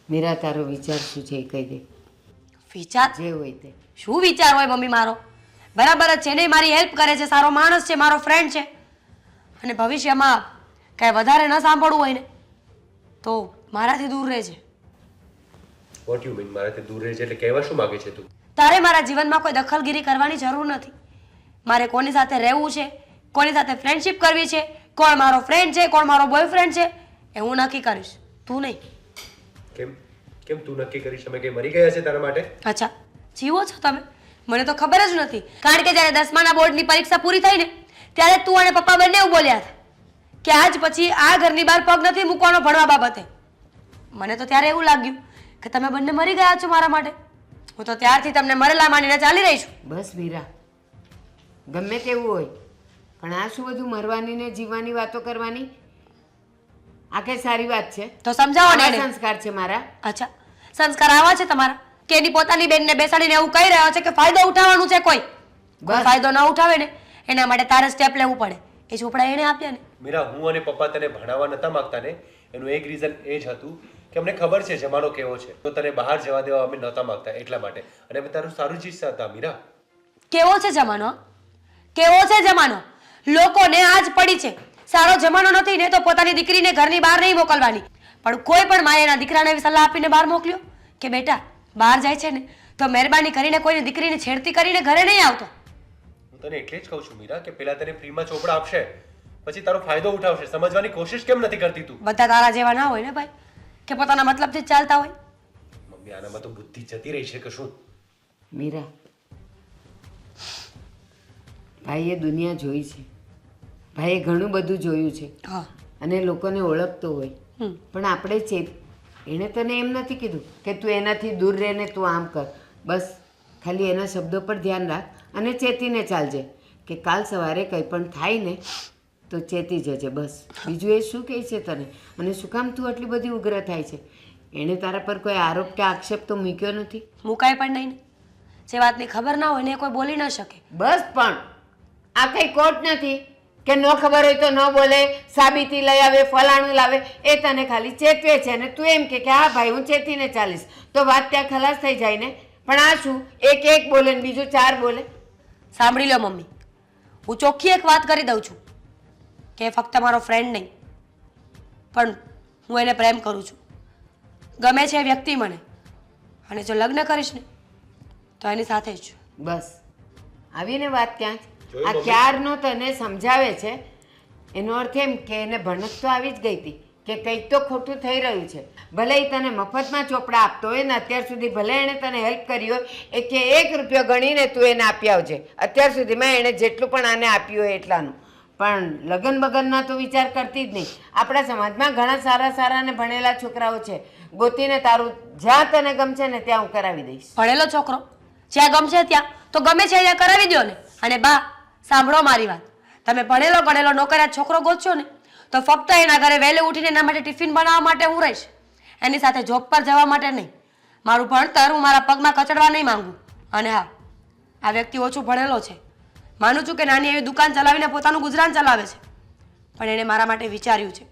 મીરા, તારો વિચાર શું છે એ કહી દે. વિચાર? જે હોય તે. શું વિચાર હોય મમ્મી મારો? બરાબર જ છે ને, મારી હેલ્પ કરે છે, સારો માણસ છે, મારો ફ્રેન્ડ છે. અને ભવિષ્યમાં કાંઈ વધારે ન સાંભળવું હોય ને તો મારાથી દૂર રહેજે. વોટ યુ મીન મારાથી દૂર રહે છે એટલે કહેવા શું માંગે છે તું? તારે મારા જીવનમાં કોઈ દખલગીરી કરવાની જરૂર નથી. મારે કોની સાથે રહેવું છે, કોની સાથે ફ્રેન્ડશિપ કરવી છે, કોણ મારો ફ્રેન્ડ છે, કોણ મારો બોયફ્રેન્ડ છે, એ હું નક્કી કરીશ, તું નહીં. કેમ કેમ તું નક્કી કરીશ? અમે કઈ મરી ગયા છે તારા માટે? અચ્છા, જીવો છો તમે? મને તો ખબર જ નથી. કારણ કે જ્યારે 10માના બોર્ડની પરીક્ષા પૂરી થઈ ને ત્યારે તું અને પપ્પા બંને એવું બોલ્યા હતા કે આજ પછી આ ઘરની બહાર પગ નથી મૂકવાનો ભણવા બાબતે. મને તો ત્યારે એવું લાગ્યું કે તમે બંને મરી ગયા છો મારા માટે. હું તો ત્યારથી તમને મરેલા માનીને ચાલી રહી છું. બસ મીરા, ગમે તેવું હોય પણ આ શું બધું મરવાની ને જીવવાની વાતો કરવાની? આ કઈ સારી વાત છે? તો સમજાવો ને આવા એને. સંસ્કાર છે મારા? અચ્છા, સંસ્કાર આવા છે તમારા કે એની પોતાની બેનને બેસાડીને એવું કહી રહ્યો છે કે ફાયદો ઉઠાવવાનું છે? કોઈ ફાયદો ન ઉઠાવે ને એના માટે તારે સ્ટેપ લેવું પડે. એ ચોપડા એને આપ્યા ને. મીરા, હું અને પપ્પા તને ભણાવવા નતા માંગતા ને, એનું એક રીઝન એ જ હતું કે અમને ખબર છે જમાનો કેવો છે, તો તને બહાર જવા દેવા અમે નતા માંગતા એટલા માટે. અને અમે તારું સારું જ ઈચ્છતા હતા મીરા. કેવો છે જમાનો? કેવો છે જમાનો? લોકોને આજ પડી છે. સારો જમાનો નથી ને તો પોતાની દીકરીને ઘરની બહાર નહીં મોકલવાની. પણ કોઈ પણ માએ એના દીકરાને એવી સલાહ આપીને બહાર મોકલ્યો કે બેટા બહાર જાય છે ને તો મહેરબાની કરીને કોઈની દીકરીને છેડતી કરીને ઘરે નહીં આવતો. હું તને એટલે જ કહું છું મીરા કે પેલા તને ફ્રીમાં ચોપડા આપશે, પછી તારો ફાયદો ઉઠાવશે. સમજવાની કોશિશ કેમ નથી કરતી તું? બધા તારા જેવા ના હોય ને ભાઈ, કે પોતાના મતલબથી જ ચાલતા હોય. મમ્મી, આનામાં તો બુદ્ધિ જતી રહી છે કે શું? મીરા, ભાઈએ દુનિયા જોઈ છે, ભાઈએ ઘણું બધું જોયું છે હા. અને લોકોને ઓળખતો હોય. પણ આપણે ચેત, એણે તને એમ નથી કીધું કે તું એનાથી દૂર રહે ને તું આમ કર. બસ ખાલી એના શબ્દો પર ધ્યાન રાખ અને ચેતીને ચાલજે કે કાલ સવારે કંઈ પણ થાય ને તો ચેતી જજે. બસ બીજું એ શું કહે છે તને? અને શું કામ તું આટલી બધી ઉગ્ર થાય છે? એણે તારા પર કોઈ આરોપ કે આક્ષેપ તો મૂક્યો નથી? મુકાય પણ નહીં ને. જે વાતની ખબર ના હોય ને એ કોઈ બોલી ન શકે. બસ પણ આ કઈ કોર્ટ નથી કે ન ખબર હોય તો ન બોલે, સાબિતી લઈ આવે, ફલાણું લાવે. એ તને ખાલી ચેતવે છે ને તું એમ કે હા ભાઈ હું ચેતીને ચાલીશ તો વાત ત્યાં ખલાસ થઈ જાય ને. પણ આ શું એક એક બોલે ને બીજું 4 બોલે? સાંભળી લો મમ્મી, હું ચોખ્ખી એક વાત કરી દઉં છું કે એ ફક્ત મારો ફ્રેન્ડ નહીં પણ હું એને પ્રેમ કરું છું. ગમે છે એ વ્યક્તિ મને, અને જો લગ્ન કરીશ ને તો એની સાથે જ. બસ આવીને વાત ક્યાં જ? આ ક્યારનો તને સમજાવે છે. એનો અર્થ એમ કે એને ભણક તો આવી જ ગઈ હતી કે કંઈક તો ખોટું થઈ રહ્યું છે. ભલે એ તને મફતમાં ચોપડા આપતો હોય ને અત્યાર સુધી, ભલે એણે તને હેલ્પ કરી હોય, એ કે 1 રૂપિયો ગણીને તું એને આપી આવજે. અત્યાર સુધીમાં એણે જેટલું પણ આને આપ્યું હોય એટલાનું. પણ લગન બગનના તો વિચાર કરતી જ નહીં. આપણા સમાજમાં ઘણા સારા સારા અને ભણેલા છોકરાઓ છે. ગોતીને તારું જ્યાં તને ગમશે ને ત્યાં હું કરાવી દઈશ. ભણેલો છોકરો જ્યાં ગમશે ત્યાં તો ગમે છે ત્યાં કરાવી દો ને. અને બા સાંભળો મારી વાત, તમે ભણેલો ગણેલો નોકરિયાત છોકરો ગોતશો ને તો ફક્ત એના ઘરે વહેલું ઉઠીને એના માટે ટિફિન બનાવવા માટે હું રહીશ, એની સાથે જોબ પર જવા માટે નહીં. મારું ભણતર હું મારા પગમાં કચડવા નહીં માંગુ. અને હા, આ વ્યક્તિ ઓછું ભણેલો છે, માનું છું કે નાની એવી દુકાન ચલાવીને પોતાનું ગુજરાન ચલાવે છે, પણ એણે મારા માટે વિચાર્યું છે,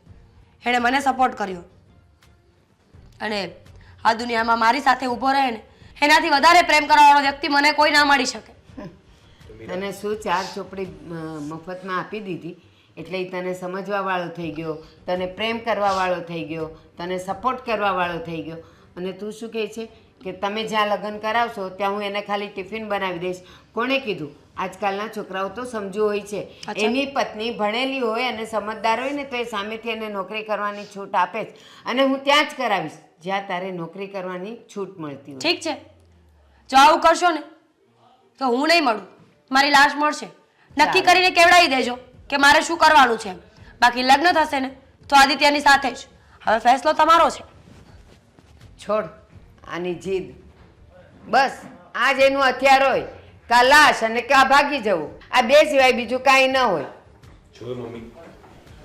એણે મને સપોર્ટ કર્યો. અને આ દુનિયામાં મારી સાથે ઊભો રહે ને એનાથી વધારે પ્રેમ કરવાવાળો વ્યક્તિ મને કોઈ ના મળી શકે. તને શું 4 ચોપડી મફતમાં આપી દીધી એટલે એ તને સમજવા વાળો થઈ ગયો, તને પ્રેમ કરવા વાળો થઈ ગયો, તને સપોર્ટ કરવા વાળો થઈ ગયો. અને તું શું કહે છે કે તમે જ્યાં લગ્ન કરાવશો ત્યાં હું એને ખાલી ટિફિન બનાવી દઈશ? કોણે કીધું? આજકાલના છોકરાઓ તો સમજુ હોય છે. એની પત્ની ભણેલી હોય અને સમજદાર હોય ને તો એ સામેથી એને નોકરી કરવાની છૂટ આપે જ. અને હું ત્યાં જ કરાવીશ જ્યાં તારે નોકરી કરવાની છૂટ મળતી હોય. ઠીક છે, જો આવું કરશો ને તો હું નહીં મળું, મારી લાશ મળશે. નક્કી કરીને કેવડાવી દેજો કે મારે શું કરવાનું છે. બાકી લગ્ન થશે ને તો આદિત્યની સાથે જ. હવે ફેસલો તમારો છે. છોડ આની જીદ. બસ આ જ એનું હથિયાર હોય, કા લાશ અને કા ભાગી જવું. આ 2 સિવાય બીજું કાંઈ ન હોય. જોયું મમ્મી,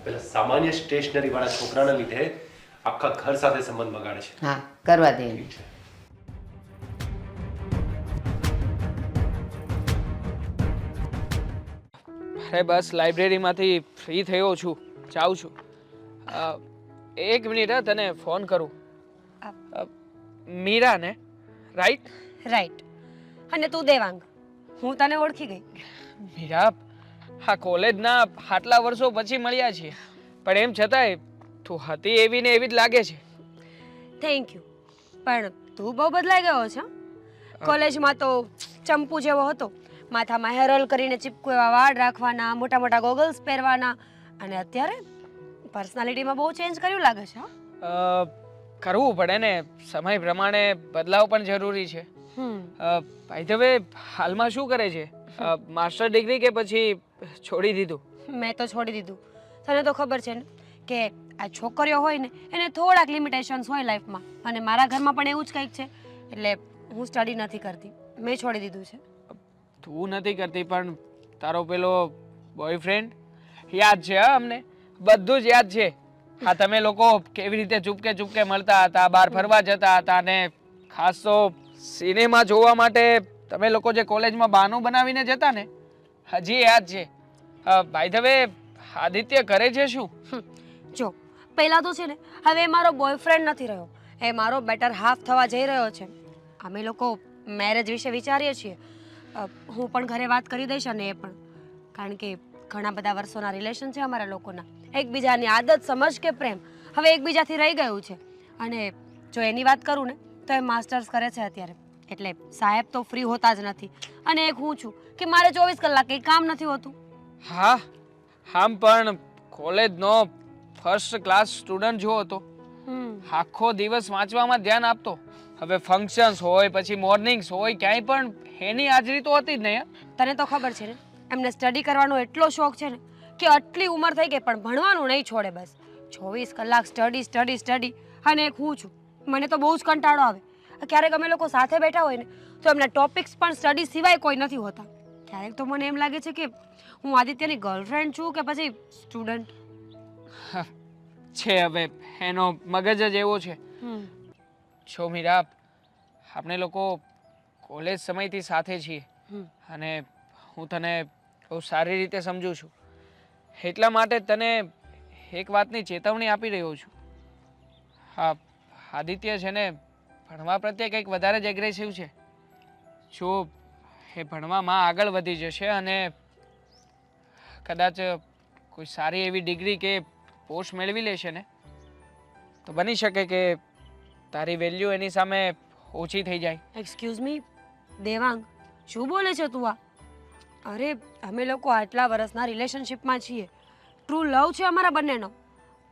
પેલા સામાન્ય સ્ટેશનરી વાળા છોકરાના લીધે આખા ઘર સાથે સંબંધ બગાડે છે. હા કરવા દે એને. અરે બસ લાઇબ્રેરીમાંથી ફ્રી થયો છું, જાઉં છું. એક મિનિટ હા, તને ફોન કરું. મીરા ને, રાઈટ? રાઈટ. અને તું દેવાંગ, હું તને ઓળખી ગઈ. મીરા, આ કોલેજના આટલા વર્ષો પછી મળ્યા છીએ, પણ એમ છતાંય તું હતી એવી ને એવી જ લાગે છે. Thank you. પણ તું બહુ બદલાઈ ગયો છે. કોલેજમાં તો ચંપુ જેવો હતો, માથામાં હેર ઓઇલ કરીને ચીપકુ એવા વાળ રાખવાના, મોટા મોટા ગોગલ્સ પહેરવાના, અને અત્યારે પર્સનાલિટીમાં બહુ ચેન્જ કર્યું લાગે છે. કરવું પડે ને, સમય પ્રમાણે બદલાવ પણ જરૂરી છે. ભાઈ હવે હાલમાં શું કરે છે? માસ્ટર ડિગ્રી કે પછી છોડી દીધું? મેં તો છોડી દીધું. તને તો ખબર છે ને કે આ છોકરીઓ હોય ને એને થોડાક લિમિટેશન્સ હોય લાઈફમાં, અને મારા ઘરમાં પણ એવું જ કંઈક છે, એટલે હું સ્ટડી નથી કરતી, મેં છોડી દીધું છે. તું નથી કરતી, પણ તારો પેલો બોયફ્રેન્ડ યાદ છે? હા, અમને બધું જ યાદ છે. હા, તમે લોકો કેવી રીતે ચૂપકે ચૂપકે મળતા હતા, બહાર ફરવા જતા હતા, અને ખાસ તો સિનેમા જોવા માટે તમે લોકો જે કોલેજમાં બહાનું બનાવીને જતા ને, હજી યાદ છે. બાય ધ વે, આદિત્ય કરે છે શું? જો પહેલા તો છે ને, હવે એ મારો બોયફ્રેન્ડ નથી રહ્યો, એ મારો બેટર હાફ થવા જઈ રહ્યો છે. અમે લોકો મેરેજ વિશે વિચારીએ છીએ. હું પણ ઘરે વાત કરી દઈશ, અને એ પણ, કારણ કે ઘણા બધા વર્ષોના રિલેશન છે અમારા લોકોના, એકબીજાની આદત, સમજ કે પ્રેમ હવે એકબીજાથી રહી ગયું છે. અને જો એની વાત કરું ને તો એ માસ્ટર્સ કરે છે અત્યારે, એટલે સાહેબ તો ફ્રી હોતા જ નથી, અને એક હું છું કે મારે 24 કલાક કંઈ કામ નથી હોતું. હા, આમ પણ કોલેજનો ફર્સ્ટ ક્લાસ સ્ટુડન્ટ જો હતો, આખો દિવસ વાંચવામાં ધ્યાન આપતો. હવે ફંક્શન્સ હોય, પછી મોર્નિંગ્સ હોય, ક્યાંય પણ એની હાજરી તો હતી જ નહીં. તને તો ખબર છે ને, એમને સ્ટડી કરવાનો એટલો શોખ છે ને કે આટલી ઉંમર થઈ ગઈ પણ ભણવાનું નહીં છોડે. બસ 24 કલાક સ્ટડી સ્ટડી સ્ટડી. અને એક હું છું, મને તો બહુ જ કંટાળો આવે. ક્યારેક અમે લોકો સાથે બેઠા હોય ને તો એમના ટોપિક્સ પણ સ્ટડી સિવાય કોઈ નથી હોતા. ક્યારેક તો મને એમ લાગે છે કે હું આદિત્યની ગર્લફ્રેન્ડ છું કે પછી સ્ટુડન્ટ છે. હવે એનો મગજ જ એવો છે. છો મીરા, આપણે લોકો કોલેજ સમયથી સાથે છીએ, અને હું તને બહુ સારી રીતે સમજું છું, એટલા માટે તને એક વાતની ચેતવણી આપી રહ્યો છું. હા, આદિત્ય છે ને ભણવા પ્રત્યે કંઈક વધારે જ એગ્રેસિવ છે. જો એ ભણવામાં આગળ વધી જશે અને કદાચ કોઈ સારી એવી ડિગ્રી કે પોસ્ટ મેળવી લેશે ને, તો બની શકે કે તારી વેલ્યુ એની સામે ઓછી થઈ જાય. એક્સક્યુઝ મી દેવાંગ, શું બોલે છે તું આ? અરે અમે લોકો આટલા વર્ષના રિલેશનશિપમાં છીએ, ટ્રુ લવ છે અમારા બંનેનો.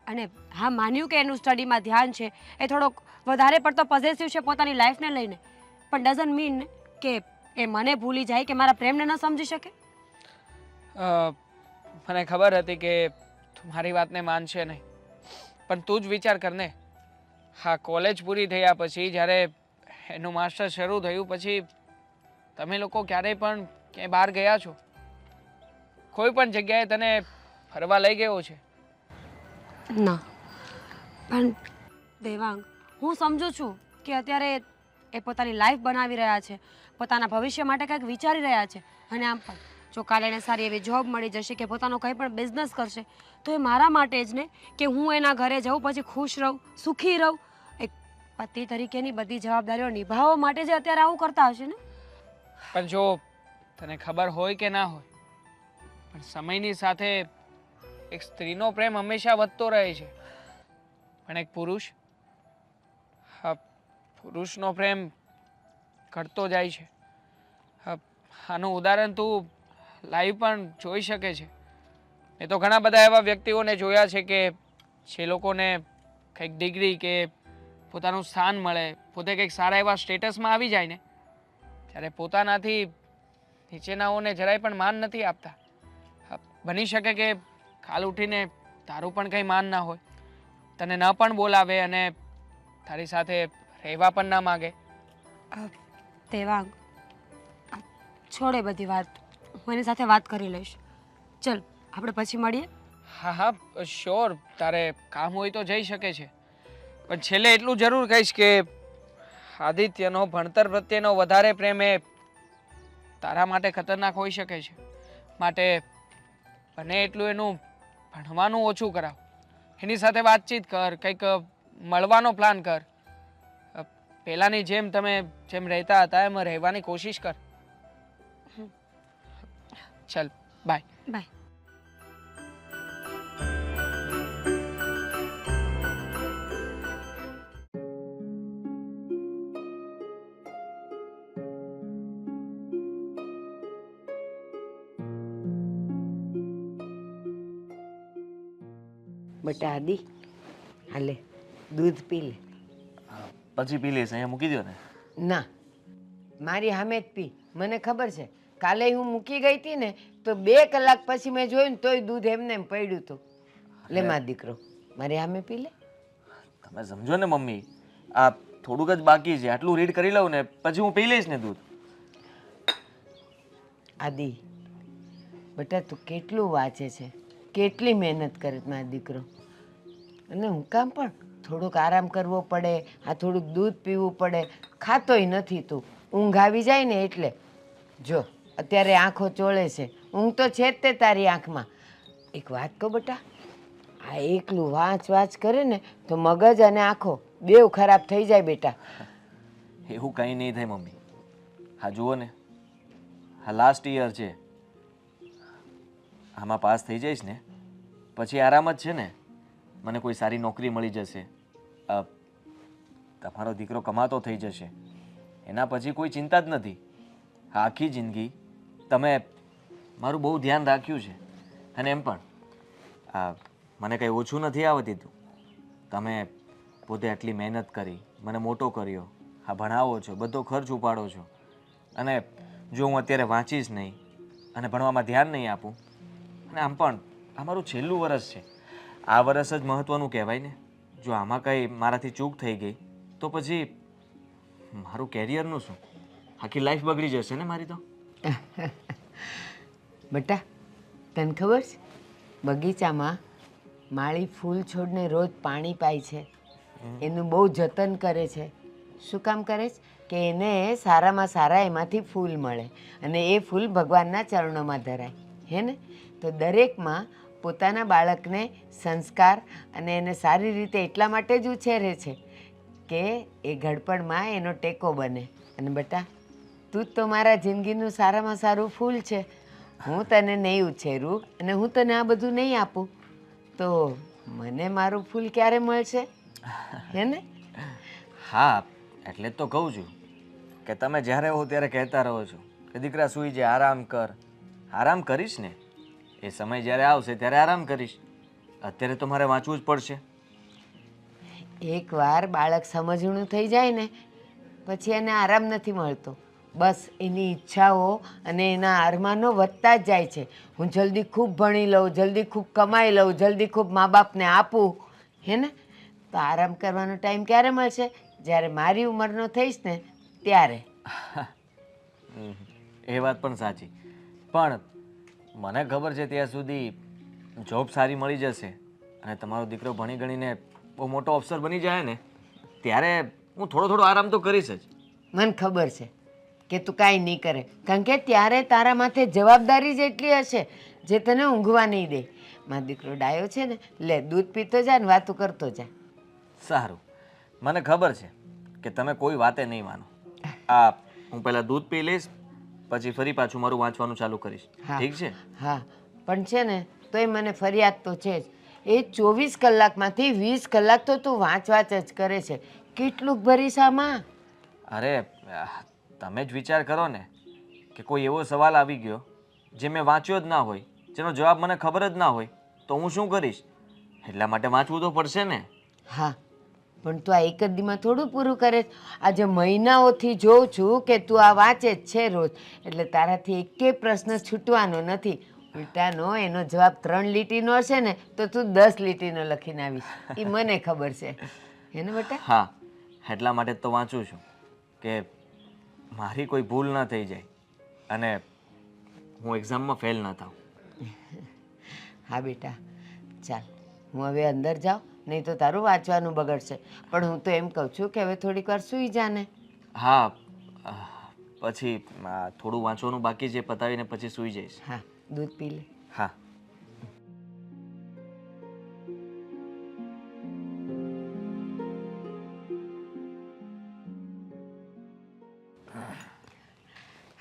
અને હા, માન્યું કે એનું સ્ટડીમાં ધ્યાન છે, એ થોડોક વધારે પડતો પોઝેસિવ છે પોતાની લાઈફને લઈને, પણ ડઝન્ટ મીન કે એ મને ભૂલી જાય કે મારા પ્રેમને ન સમજી શકે. મને ખબર હતી કે તું મારી વાતને માનશે નહીં, પણ તું જ વિચાર કર ને. હા, કોલેજ પૂરી થયા પછી, જ્યારે એનું માસ્ટર શરૂ થયું પછી તમે લોકો ક્યારેય પણ ક્યાંય બહાર ગયા છો? કોઈ પણ જગ્યાએ તને ફરવા લઈ ગયો છે? ના, પણ દેવાંગ, હું સમજુ છું કે અત્યારે એ પોતાની લાઈફ બનાવી રહ્યા છે, પોતાના ભવિષ્ય માટે કંઈક વિચારી રહ્યા છે. અને આમ પણ જો કાલે એને સારી એવી જોબ મળી જશે કે પોતાનો કંઈ પણ બિઝનેસ કરશે, તો એ મારા માટે જ ને કે હું એના ઘરે જાઉં, પછી ખુશ રહું, સુખી રહું. એક પતિ તરીકેની બધી જવાબદારીઓ નિભાવવા માટે જ અત્યારે આવું કરતા હશે ને. પણ જો તને ખબર હોય કે ના હોય, પણ સમયની સાથે એક સ્ત્રીનો પ્રેમ હંમેશા વધતો રહે છે, પણ એક પુરુષનો પ્રેમ ઘટતો જાય છે. આનું ઉદાહરણ તું લાઈવ પણ જોઈ શકે છે. મેં તો ઘણા બધા એવા વ્યક્તિઓને જોયા છે કે જે લોકોને કંઈક ડિગ્રી કે પોતાનું સ્થાન મળે, પોતે કંઈક સારા એવા સ્ટેટસમાં આવી જાય ને, ત્યારે પોતાનાથી નીચેનાઓને જરાય પણ માન નથી આપતા. બની શકે કે કાલ ઉઠીને તારું પણ કંઈ માન ના હોય, તને ન પણ બોલાવે અને તારી સાથે રહેવા પણ ના માગે. દેવાંગ, છોડે બધી વાત, હું એની સાથે વાત કરી લઈશ. ચલ આપણે પછી મળીએ. હા હા શ્યોર, તારે કામ હોય તો જઈ શકે છે, પણ છેલ્લે એટલું જરૂર કહીશ કે આદિત્યનો ભણતર પ્રત્યેનો વધારે પ્રેમ એ તારા માટે ખતરનાક હોઈ શકે છે. માટે બને એટલું એનું ભણવાનું ઓછું કરાવ. એની સાથે વાતચીત કર, કંઈક મળવાનો પ્લાન કર. પહેલાંની જેમ તમે જેમ રહેતા હતા એમ રહેવાની કોશિશ કર. ચાલ બાય. બાય. બટા આદિ, હાલે દૂધ પી લે. પછી પી લઈશ, અહીંયા મૂકી દો ને. ના, મારી સામે જ પી. મને ખબર છે કાલે હું મૂકી ગઈ હતી ને તો 2 કલાક પછી મેં જોયું ને તોય દૂધ એમને એમ પડ્યું હતું. લે મારો દીકરો, મારી સામે પી લે. તમે સમજો ને મમ્મી, આ થોડુંક જ બાકી છે, આટલું રીડ કરી લઉં ને પછી હું પી લઈશ ને દૂધ. આદિ બેટા, તું કેટલું વાંચે છે, કેટલી મહેનત કરે છે મારો દીકરો, અને હું કામ પણ થોડુંક આરામ કરવો પડે, આ થોડુંક દૂધ પીવું પડે. ખાતોય નથી તું, ઊંઘ આવી જાય ને એટલે. જો અત્યારે આંખો ચોળે છે, ઊંઘ તો છે જ તે તારી આંખમાં. એક વાત કહું બેટા, આ એકલું વાંચ કરે ને તો મગજ અને આંખો બેવ ખરાબ થઈ જાય બેટા. એવું કંઈ નહીં થાય મમ્મી. હા જુઓ ને, હા લાસ્ટ યર છે, આમાં પાસ થઈ જઈશ ને પછી આરામ જ છે ને. મને કોઈ સારી નોકરી મળી જશે, તમારો દીકરો કમાતો થઈ જશે, એના પછી કોઈ ચિંતા જ નથી. આખી જિંદગી તમે મારું બહુ ધ્યાન રાખ્યું છે, અને એમ પણ મને કંઈ ઓછું નથી આવતીતું. તમે પોતે આટલી મહેનત કરી, મને મોટો કર્યો, હા ભણાવો છો, બધો ખર્ચ ઉપાડો છો, અને જો હું અત્યારે વાંચીશ નહીં અને ભણવામાં ધ્યાન નહીં આપું, અને આમ પણ આ મારું છેલ્લું વરસ છે, આ વરસ જ મહત્ત્વનું કહેવાય ને. જો આમાં કંઈ મારાથી ચૂક થઈ ગઈ તો પછી મારું કેરિયરનું શું? આખી લાઈફ બગડી જશે ને મારી તો. બેટા, તને ખબર છે બગીચામાં માળી ફૂલ છોડને રોજ પાણી પાય છે, એનું બહુ જતન કરે છે. શું કામ કરે છે? કે એને સારામાં સારા એમાંથી ફૂલ મળે અને એ ફૂલ ભગવાનના ચરણોમાં ધરાય, હે ને? તો દરેકમાં પોતાના બાળકને સંસ્કાર અને એને સારી રીતે એટલા માટે જ ઉછેરે છે કે એ ઘડપણમાં એનો ટેકો બને. અને બેટા, તું જ તો મારા જિંદગીનું સારામાં સારું ફૂલ છે. હું તને નહીં ઉછેરું અને હું તને આ બધું નહીં આપું તો મને મારું ફૂલ ક્યારે મળશે, હે ને? હા, એટલે જ તો કહું છું કે તમે જ્યારે હો ત્યારે કહેતા રહો છો કે દીકરા સૂઈ જાય, આરામ કર. આરામ કરીશ ને, એ સમય જ્યારે આવશે ત્યારે આરામ કરીશ. અત્યારે તો મારે વાંચવું જ પડશે. એકવાર બાળક સમજણું થઈ જાય ને પછી એને આરામ નથી મળતો. બસ એની ઈચ્છાઓ અને એના અરમાનો વધતા જ જાય છે. હું જલ્દી ખૂબ ભણી લઉં, જલ્દી ખૂબ કમાઈ લઉં, જલ્દી ખૂબ મા બાપને આપું, હે ને? તો આરામ કરવાનો ટાઈમ ક્યારે મળશે? જ્યારે મારી ઉંમરનો થઈશ ને ત્યારે. એ વાત પણ સાચી, પણ મને ખબર છે ત્યાં સુધી જોબ સારી મળી જશે અને તમારો દીકરો ભણી ગણીને બહુ મોટો અફસર બની જાય ને ત્યારે હું થોડો આરામ તો કરીશ જ. મને ખબર છે કે તું કાંઈ નહીં કરે, કારણ કે ત્યારે તારા માથે જવાબદારી જ એટલી હશે જે તને ઊંઘવા નહીં દે. મારો દીકરો ડાયો છે ને, લે દૂધ પીતો જા ને વાતું કરતો જા. સારું, મને ખબર છે કે તમે કોઈ વાતે નહીં માનો. આ હું પહેલાં દૂધ પી લઈશ પછી ફરી પાછું મારું વાંચવાનું ચાલુ કરીશ, ઠીક છે? હા, પણ છે ને તોય મને ફરિયાદ તો છે જ. એ 24 કલાકમાંથી 20 કલાક તો તું વાંચ જ કરે છે. કેટલુંક ભરીશ આમાં? અરે તમે જ વિચાર કરો ને કે કોઈ એવો સવાલ આવી ગયો જે મેં વાંચ્યો જ ના હોય, જેનો જવાબ મને ખબર જ ના હોય, તો હું શું કરીશ? એટલા માટે વાંચવું તો પડશે ને. હા, પણ તું આ એક જ દીમાં થોડું પૂરું કરે. આજે મહિનાઓથી જોઉં છું કે તું આ વાંચે જ છે રોજ, એટલે તારાથી એકેય પ્રશ્ન છૂટવાનો નથી. ઉલટાનો એનો જવાબ 3 લીટીનો હશે ને તો તું 10 લીટીનો લખીને આવીશ, એ મને ખબર છે, હે ને બેટા? હા, એટલા માટે જ તો વાંચું છું કે મારી કોઈ ભૂલ ના થઈ જાય અને હું એક્ઝામમાં ફેલ ના થાઉં. હા બેટા, ચાલ હું હવે અંદર જાઉં, નહીં તો તારું વાંચવાનું બગડશે. પણ હું તો એમ કહું છું કે હવે થોડીક વાર સૂઈ જા ને. હા પછી થોડું વાંચવાનું બાકી છે, પતાવીને પછી સૂઈ જઈશ. હા, દૂધ પી લે. હા.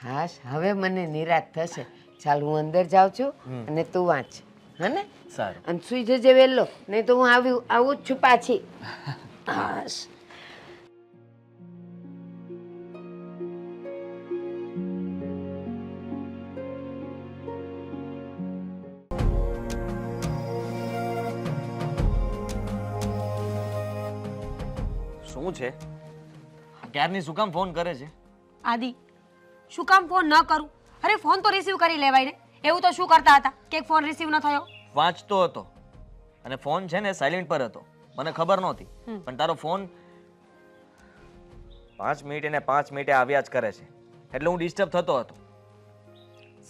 હાશ, હવે મને નિરાશ થશે. ચાલ, હું અંદર જાઉં છું અને તું વાંચ, હે ને? સારું. અને સુઈ જજે વહેલો, નહીં તો હું આવું જ છું પાછી. હાશ. શું છે? ક્યારની શું કામ ફોન કરે છે? આદિ, શું કામ ફોન ન કરું? અરે ફોન તો રિસીવ કરી લેવાય ને. એવું તો શું કરતા હતા કે ફોન રિસીવ ન થયો? વાંચતો હતો અને ફોન છે ને સાયલેન્ટ પર હતો, મને ખબર નહોતી. પણ તારો ફોન 5 મિનિટે ને 5 મિનિટે આવ્યા જ કરે છે, એટલે હું ડિસ્ટર્બ થતો હતો.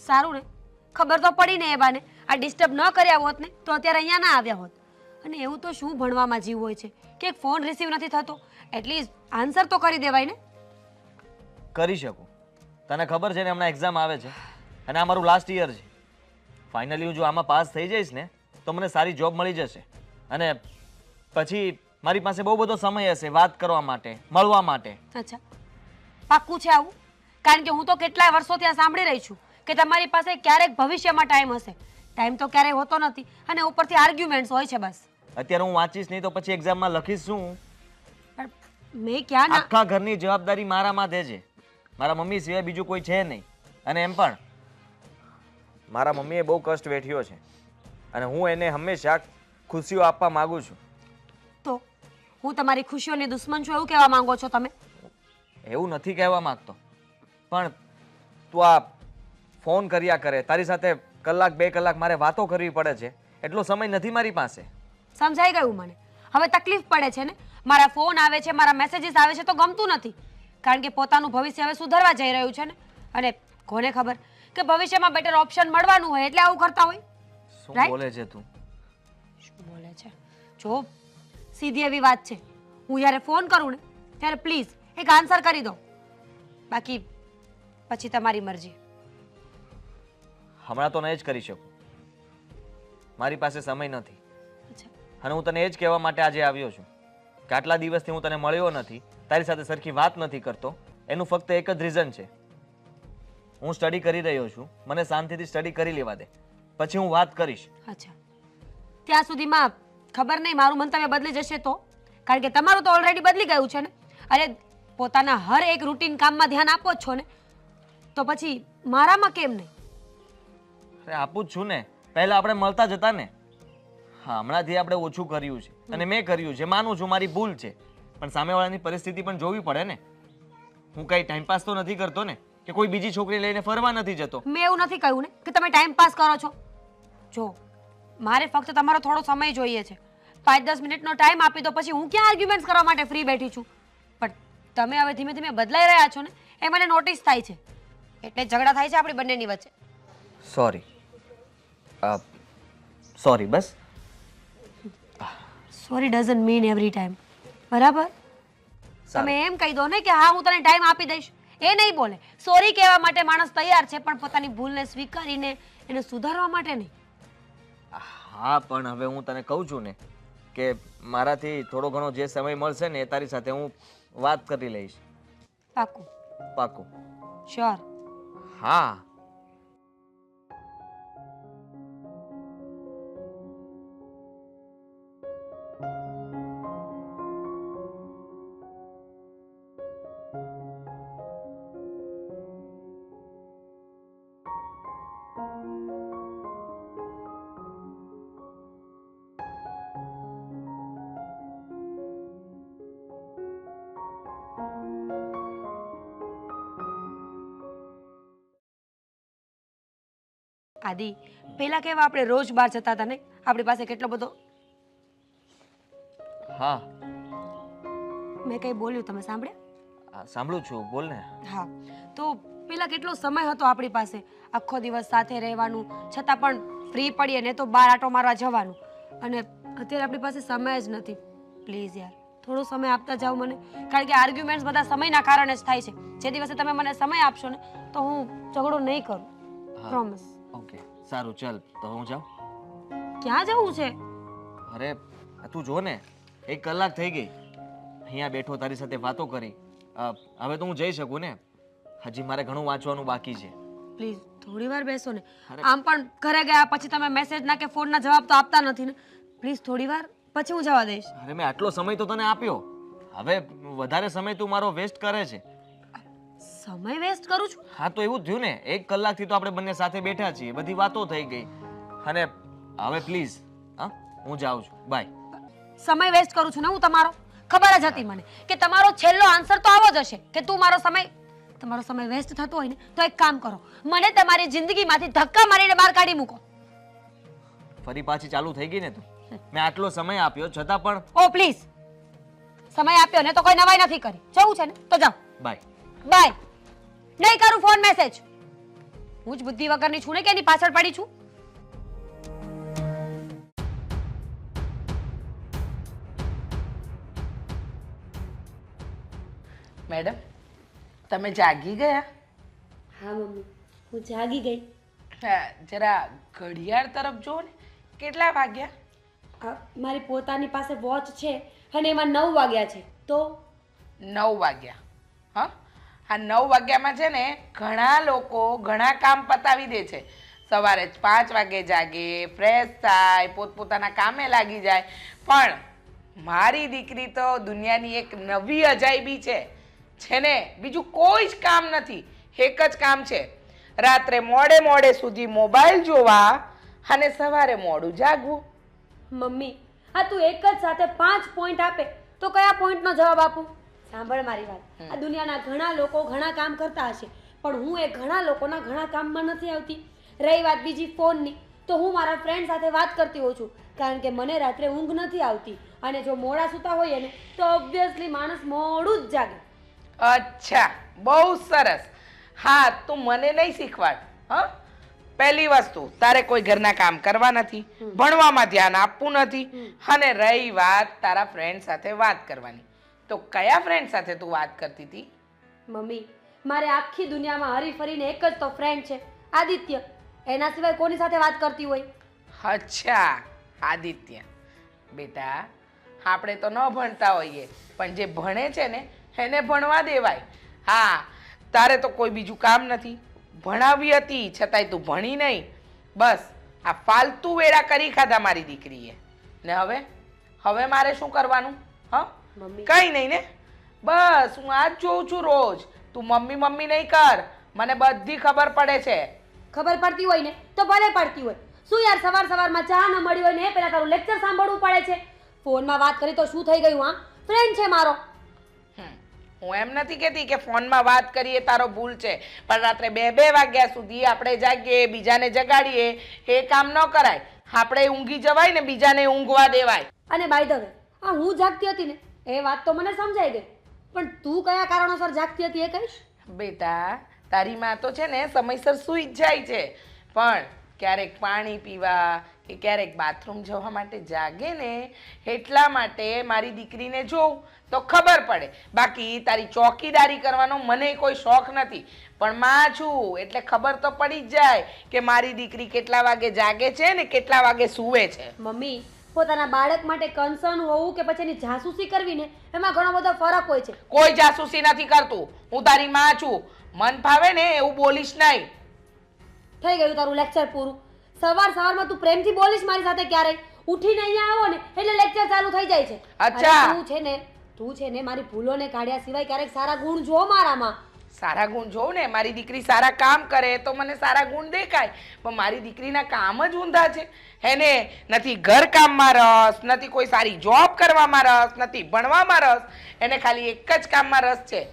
સારું ને, ખબર તો પડી ને એ બાને. આ ડિસ્ટર્બ ન કર્યા હોત ને તો અત્યારે અહીંયા ના આવ્યા હોત. અને એવું તો શું ભણવામાં જીવ હોય છે કે ફોન રિસીવ નથી થતો, એટલીસ્ટ આન્સર તો કરી દેવાય ને. કરી શકું. તને ખબર છે ને હમણાં એક્ઝામ આવે છે અને આ મારું લાસ્ટ યર છે. ફાઇનલી હું જો આમાં પાસ થઈ જઈશ ને તો મને સારી જોબ મળી જશે અને પછી મારી પાસે બહુ બધો સમય હશે વાત કરવા માટે, મળવા માટે. અચ્છા, પાક્કું છે આવું? કારણ કે હું તો કેટલાય વર્ષોથી આ સાંભળી રહી છું કે તમારી પાસે ક્યારેક ભવિષ્યમાં ટાઈમ હશે. ટાઈમ તો ક્યારેય હોતો નથી અને ઉપરથી આર્ગ્યુમેન્ટ્સ હોય છે બસ. અત્યારે હું વાંચીશ નહીં તો પછી એક્ઝામમાં લખીશ શું? પણ મેં ક્યાં ના... આખા ઘરની જવાબદારી મારા માથે છે. મારા મમ્મી સિવાય બીજું કોઈ છે નહીં. અને એમ પણ મારા મમ્મીએ બહુ કષ્ટ વેઠ્યો છે અને હું એને હંમેશા ખુશીઓ આપવા માંગુ છું. તો હું તમારી ખુશીઓની દુશ્મન છું એવું કહેવા માંગો છો તમે? એવું નથી કહેવા માંગતો, પણ તું આ ફોન કર્યા કરે, તારી સાથે કલાક 2 કલાક મારે વાતો કરવી પડે છે, એટલો સમય નથી મારી પાસે. સમજાઈ ગયું મને. હવે તકલીફ પડે છે ને? મારા ફોન આવે છે, મારા મેસેજીસ આવે છે તો ગમતું નથી. કારણ કે પોતાનું ભવિષ્ય હવે સુધરવા જઈ રહ્યું છે ને. અને કોને ખબર કે ભવિષ્યમાં બેટર ઓપ્શન મળવાનું હોય એટલે આવું કરતા હોય. શું Right? બોલે છે તું? શું બોલે છે? જો સીધી એવી વાત છે, હું જ્યારે ફોન કરું ને ત્યારે પ્લીઝ એક આન્સર કરી દો, બાકી પછી તમારી મરજી. હમણાં તો નહીં જ કરી શકું, મારી પાસે સમય નથી. અચ્છા, અને હું તને એ જ કહેવા માટે આજે આવ્યો છું કે આટલા દિવસથી હું તને મળ્યો નથી, તારી સાથે સરખી વાત નથી કરતો. એનું ફક્ત એક જ રીઝન છે, હું સ્ટડી કરી રહ્યો છું, મને શાંતિથી સ્ટડી કરી લેવા દે, પછી હું વાત કરીશ. અચ્છા, ત્યાં સુધીમાં ખબર નહીં મારું મંતવ્ય બદલી જશે તો? કારણ કે તમારું તો ઓલરેડી બદલી ગયું છે ને. અરે પોતાના હર એક રૂટીન કામમાં ધ્યાન આપો જ છો ને, તો પછી મારામાં કેમ નહીં? અરે આપું જ છું ને, પહેલા આપણે મળતા જ હતા ને. હા, હમણાંથી આપણે ઓછું કર્યું છે અને મેં કર્યું છે, માનું છું મારી ભૂલ છે, પણ સામેવાળાની પરિસ્થિતિ પણ જોવી પડે ને. હું કઈ ટાઈમપાસ તો નથી કરતો ને, કે કોઈ બીજી છોકરી લઈને ફરવા નથી જતો. મેં એવું નથી કહ્યું ને કે તમે ટાઈમ પાસ કરો છો. જો મારે ફક્ત તમારો થોડો સમય જોઈએ છે, 5-10 મિનિટનો ટાઈમ આપી દો, પછી હું ક્યાં આર્ગ્યુમેન્ટ્સ કરવા માટે ફ્રી બેઠી છું. પણ તમે હવે ધીમે ધીમે બદલાઈ રહ્યા છો ને એ મને નોટિસ થાય છે, એટલે ઝઘડા થાય છે આપણી બંનેની વચ્ચે. Sorry, sorry, bus. Sorry doesn't mean every time, બરાબર? તમે એમ કહી દો ને કે હા હું તને ટાઈમ આપી દઈશ, એ નહીં બોલે. સોરી કહેવા માટે માણસ તૈયાર છે, પણ પોતાની ભૂલને સ્વીકારીને એને સુધારવા માટે નહીં. હા, પણ હવે હું તને કહું છું ને કે મારાથી થોડો ઘણો જે સમય મળશે ને એ તારી સાથે હું વાત કરી લઈશ. પાક્કું? પાક્કું. શ્યોર? હા. આદિ, પેલા કેવા આપણે રોજ બહાર જતા હતા ને, આપણી પાસે કેટલો બધો... હા, મેં કંઈ બોલ્યું તમે સાંભળ્યા? સાંભળું છું, બોલ ને. હા, તો પેલા કેટલો સમય હતો આપણી પાસે, આખો દિવસ સાથે રહેવાનું, છતાં પણ ફ્રી પડીએ ને તો બહાર આટો મારવા જવાનું. અને અત્યારે આપણી પાસે સમય જ નથી. પ્લીઝ યાર, થોડો સમય આપતા જાઓ મને, કારણ કે આર્ગ્યુમેન્ટ્સ બધા સમયના કારણે જ થાય છે. જે દિવસે તમે મને સમય આપશો ને તો હું ઝઘડો નહીં કરું, પ્રોમિસ. ઓકે સારું ચાલ તો હું જાઉં. ક્યાં જવું છે? અરે તું જો ને 1 કલાક થઈ ગઈ અહીંયા બેઠો તારી સાથે વાતો કરી. હવે તો હું જઈ શકું ને? હજી મારે ઘણું વાંચવાનું બાકી છે. પ્લીઝ થોડી વાર બેસો ને. આમ પણ ઘરે ગયા પછી તમે મેસેજના કે ફોનના જવાબ તો આપતા નથી ને. પ્લીઝ થોડી વાર પછી હું જવા દઈશ. અરે મેં આટલો સમય તો તને આપ્યો, હવે વધારે સમય તું મારો વેસ્ટ કરે છે. સમય વેસ્ટ કરું છું? હા તો એવું જ થયું ને, 1 કલાકથી તો આપણે બંને સાથે બેઠા છીએ, બધી વાતો થઈ ગઈ. અને હવે પ્લીઝ હા હું જાઉં છું, બાય. સમય વેસ્ટ કરું છું ને હું તમારો? ખબર જ હતી મને કે તમારો છેલ્લો આન્સર તો આવો જ હશે કે તમારો સમય વેસ્ટ થતો હોય ને તો એક કામ કરો, મને તમારી જિંદગીમાંથી ધક્કા મારીને બહાર કાઢી મૂકો. ફરી પાછી ચાલુ થઈ ગઈ ને તું. મેં આટલો સમય આપ્યો છતાં પણ. ઓ પ્લીઝ, સમય આપ્યો ને તો કોઈ નવાઈ નથી કરી. જવું છે ને તો જાઓ. બાય. બાય. નહીં કરું ફોન મેસેજ. હું જ બુદ્ધિ વગરની છું ને કે એની પાછળ પડી છું? મેડમ તમે જાગી ગયા? હા મમ્મી, હું જાગી ગઈ. જરા ઘડિયાળ તરફ જુઓ ને, કેટલા વાગ્યા? મારી પોતાની પાસે વોચ છે અને એમાં 9 વાગ્યા છે. તો 9 વાગ્યા. હા આ 9 વાગ્યામાં છે ને ઘણા લોકો ઘણા કામ પતાવી દે છે. સવારે 5 વાગે જાગે, ફ્રેશ થાય, પોતપોતાના કામે લાગી જાય. પણ મારી દીકરી તો દુનિયાની એક નવી અજાયબી છે ને બીજું કોઈ જ કામ નથી. એક જ કામ છે, રાત્રે મોડે સુધી મોબાઈલ જોવા અને સવારે મોડું જાગવું. મમ્મી, આ તું એક જ સાથે 5 પોઈન્ટ આપે તો કયા પોઈન્ટનો જવાબ આપું? સાંભળ મારી વાત. આ દુનિયાના ઘણા લોકો ઘણા કામ કરતા હશે, પણ હું એ ઘણા લોકોના ઘણા કામમાં નથી આવતી. રહી વાત બીજી ફોનની, તો હું મારા ફ્રેન્ડ સાથે વાત કરતી હોઉં છું, કારણ કે મને રાત્રે ઊંઘ નથી આવતી અને જો મોડા સૂતા હોઈએ ને તો ઓબ્વિયસલી માણસ મોડું જ જાગે. અચ્છા, બહુ સરસ. હા તું મને નહીં શીખવાડ. હા પહેલી વસ્તુ, તારે કોઈ ઘરના કામ કરવા નથી, ભણવામાં ધ્યાન આપવું નથી, અને રહી વાત તારા ફ્રેન્ડ સાથે વાત કરવાની, તો કયા ફ્રેન્ડ સાથે તું વાત કરતી હતી? મમ્મી, મારે આખી દુનિયામાં હરી ફરીને એક જ તો ફ્રેન્ડ છે, આદિત્ય. એના સિવાય કોની સાથે વાત કરતી હોય? અચ્છા, આદિત્ય. બેટા આપણે તો ન ભણતા હોઈએ, પણ જે ભણે છે ને એને ભણવા દેવાય. હા તારે તો કોઈ બીજું કામ નથી, ભણાવી હતી છતાંય તું ભણી નહીં. બસ આ ફાલતુ વેડા કરી ખાધા મારી દીકરીએ. ને હવે મારે શું કરવાનું? હા કઈ નહીં ને, બસ હું આ જ જોઉં છું રોજ. તું મમ્મી મમ્મી નહીં કર, મને બધી ખબર પડે છે. ખબર પડતી હોય ને તો ભલે પડતી હોય. શું યાર, સવારમાં ચા ન મળી હોય ને એ પહેલા તારું લેક્ચર સાંભળવું પડે છે. ફોનમાં વાત કરી તો શું થઈ ગયું? હા ફ્રેન્ડ છે મારો. હું એમ નથી કહેતી કે ફોનમાં વાત કરીએ તારો ભૂલ છે, પણ રાત્રે 2 વાગ્યા સુધી આપણે જાગીએ, બીજાને જગાડીએ, એ કામ ન કરાય. આપણે ઊંઘી જવાય ને બીજાને ઊંઘવા દેવાય. અને બાય ધ વે, આ હું જાગતી હતી ને એ વાત તો મને સમજાઈ ગઈ, પણ તું કયા કારણોસર જાગતી હતી એ કહીશ? બેટા તારી માં તો છે ને સમયસર સૂઈ જ જાય છે, પણ ક્યારેક પાણી પીવા કે ક્યારેક બાથરૂમ જવા માટે જાગે ને, એટલા માટે મારી દીકરીને જોઉં તો ખબર પડે. બાકી તારી ચોકીદારી કરવાનો મને કોઈ શોખ નથી, પણ માં છું એટલે ખબર તો પડી જ જાય કે મારી દીકરી કેટલા વાગે જાગે છે ને કેટલા વાગે સૂવે છે. મમ્મી, પોતાના બાળક માટે કન્સર્ન હોવું કે પછી એની જાસૂસી કરવી ને એમાં ઘણો બધો ફરક હોય છે. કોઈ જાસૂસી નથી કરતું, હું તારી માં છું. મન ફાવે ને એવું બોલીશ નહીં. થઈ ગયું તારું લેક્ચર પૂરું. સવારમાં તું પ્રેમથી બોલીશ મારી સાથે ક્યારેય? ઉઠીને અહીંયા આવો ને એટલે લેક્ચર ચાલુ થઈ જાય છે. અચ્છા. તું છે ને મારી ભૂલોને કાઢ્યા સિવાય ક્યારેક સારા ગુણ જો મારામાં. સારા ગુણ જોઉં ને, મારી દીકરી સારા કામ કરે તો મને સારા ગુણ દેખાય, પણ મારી દીકરીના કામ જ ઊંધા છે. એને નથી ઘર કામમાં રસ, નથી કોઈ સારી જોબ કરવામાં રસ, નથી ભણવામાં રસ. એને ખાલી એક જ કામમાં રસ છે,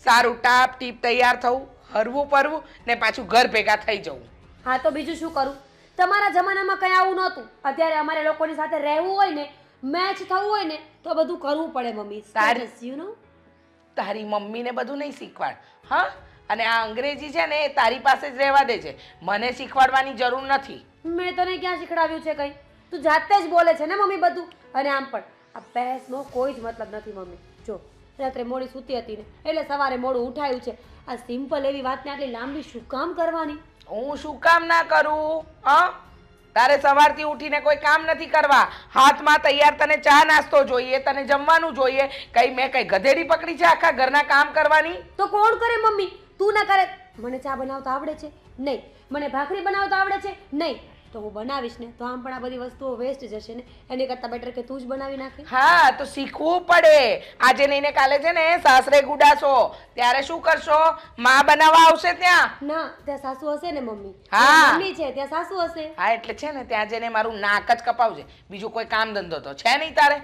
સારું ટાપ ટીપ તૈયાર થવું, હરવું પરવું ને પાછું ઘર ભેગા થઈ જવું. હા તો બીજું શું કરું? તમારા જમાનામાં કંઈ આવું નહોતું. અત્યારે અમારે લોકોની સાથે રહેવું હોય ને, મેચ થવું હોય ને તો બધું કરવું પડે મમ્મી. યુ નો, તારી મમ્મીને બધું નહીં શીખવાડ. હા અને આ અંગ્રેજી છે ને એ તારી પાસે જ રહેવા દે છે, મને શીખવાડવાની જરૂર નથી. મેં તને ક્યાં શીખડાવ્યું છે કંઈ? તું જાતે જ બોલે છે ને મમ્મી બધું. અને આમ પણ આ બહેસનો કોઈ જ મતલબ નથી મમ્મી. જો રાત્રે મોડી સૂતી હતી ને એટલે સવારે મોડું ઉઠાયું છે. આ સિમ્પલ એવી વાતને આટલી લાંબી શું કામ કરવાની? હું શું કામ ના કરું? તારે સવારથી ઉઠીને કોઈ કામ નથી કરવા. હાથમાં તૈયાર તને ચા નાસ્તો જોઈએ, તને જમવાનું જોઈએ. કઈ મેં કઈ ગધેડી પકડી છે આખા ઘરના કામ કરવાની? તો કોણ કરે મમ્મી? તું ના કરે? મને ચા બનાવતા આવડે છે? નહીં. મને ભાખરી બનાવતા આવડે છે? નહીં. તો હું બનાવીશ ને તો આમ પણ આ બધી વસ્તુઓ વેસ્ટ જશે ને, એની કરતાં બેટર કે તું જ બનાવી નાખે. હા, તો શીખવું પડે. આજે નહીં ને કાલે છે ને સાસરે ગુડાશો ત્યારે શું કરશો? માં બનાવવા આવશે ત્યાં? ના, ત્યાં સાસુ હશે ને મમ્મી. હા. મમ્મી છે ત્યાં સાસુ હશે. હા, એટલે છે ને ત્યાં જઈને મારું નાક જ કપાવજે. બીજું કોઈ કામ ધંધો તો છે નહીં તારે?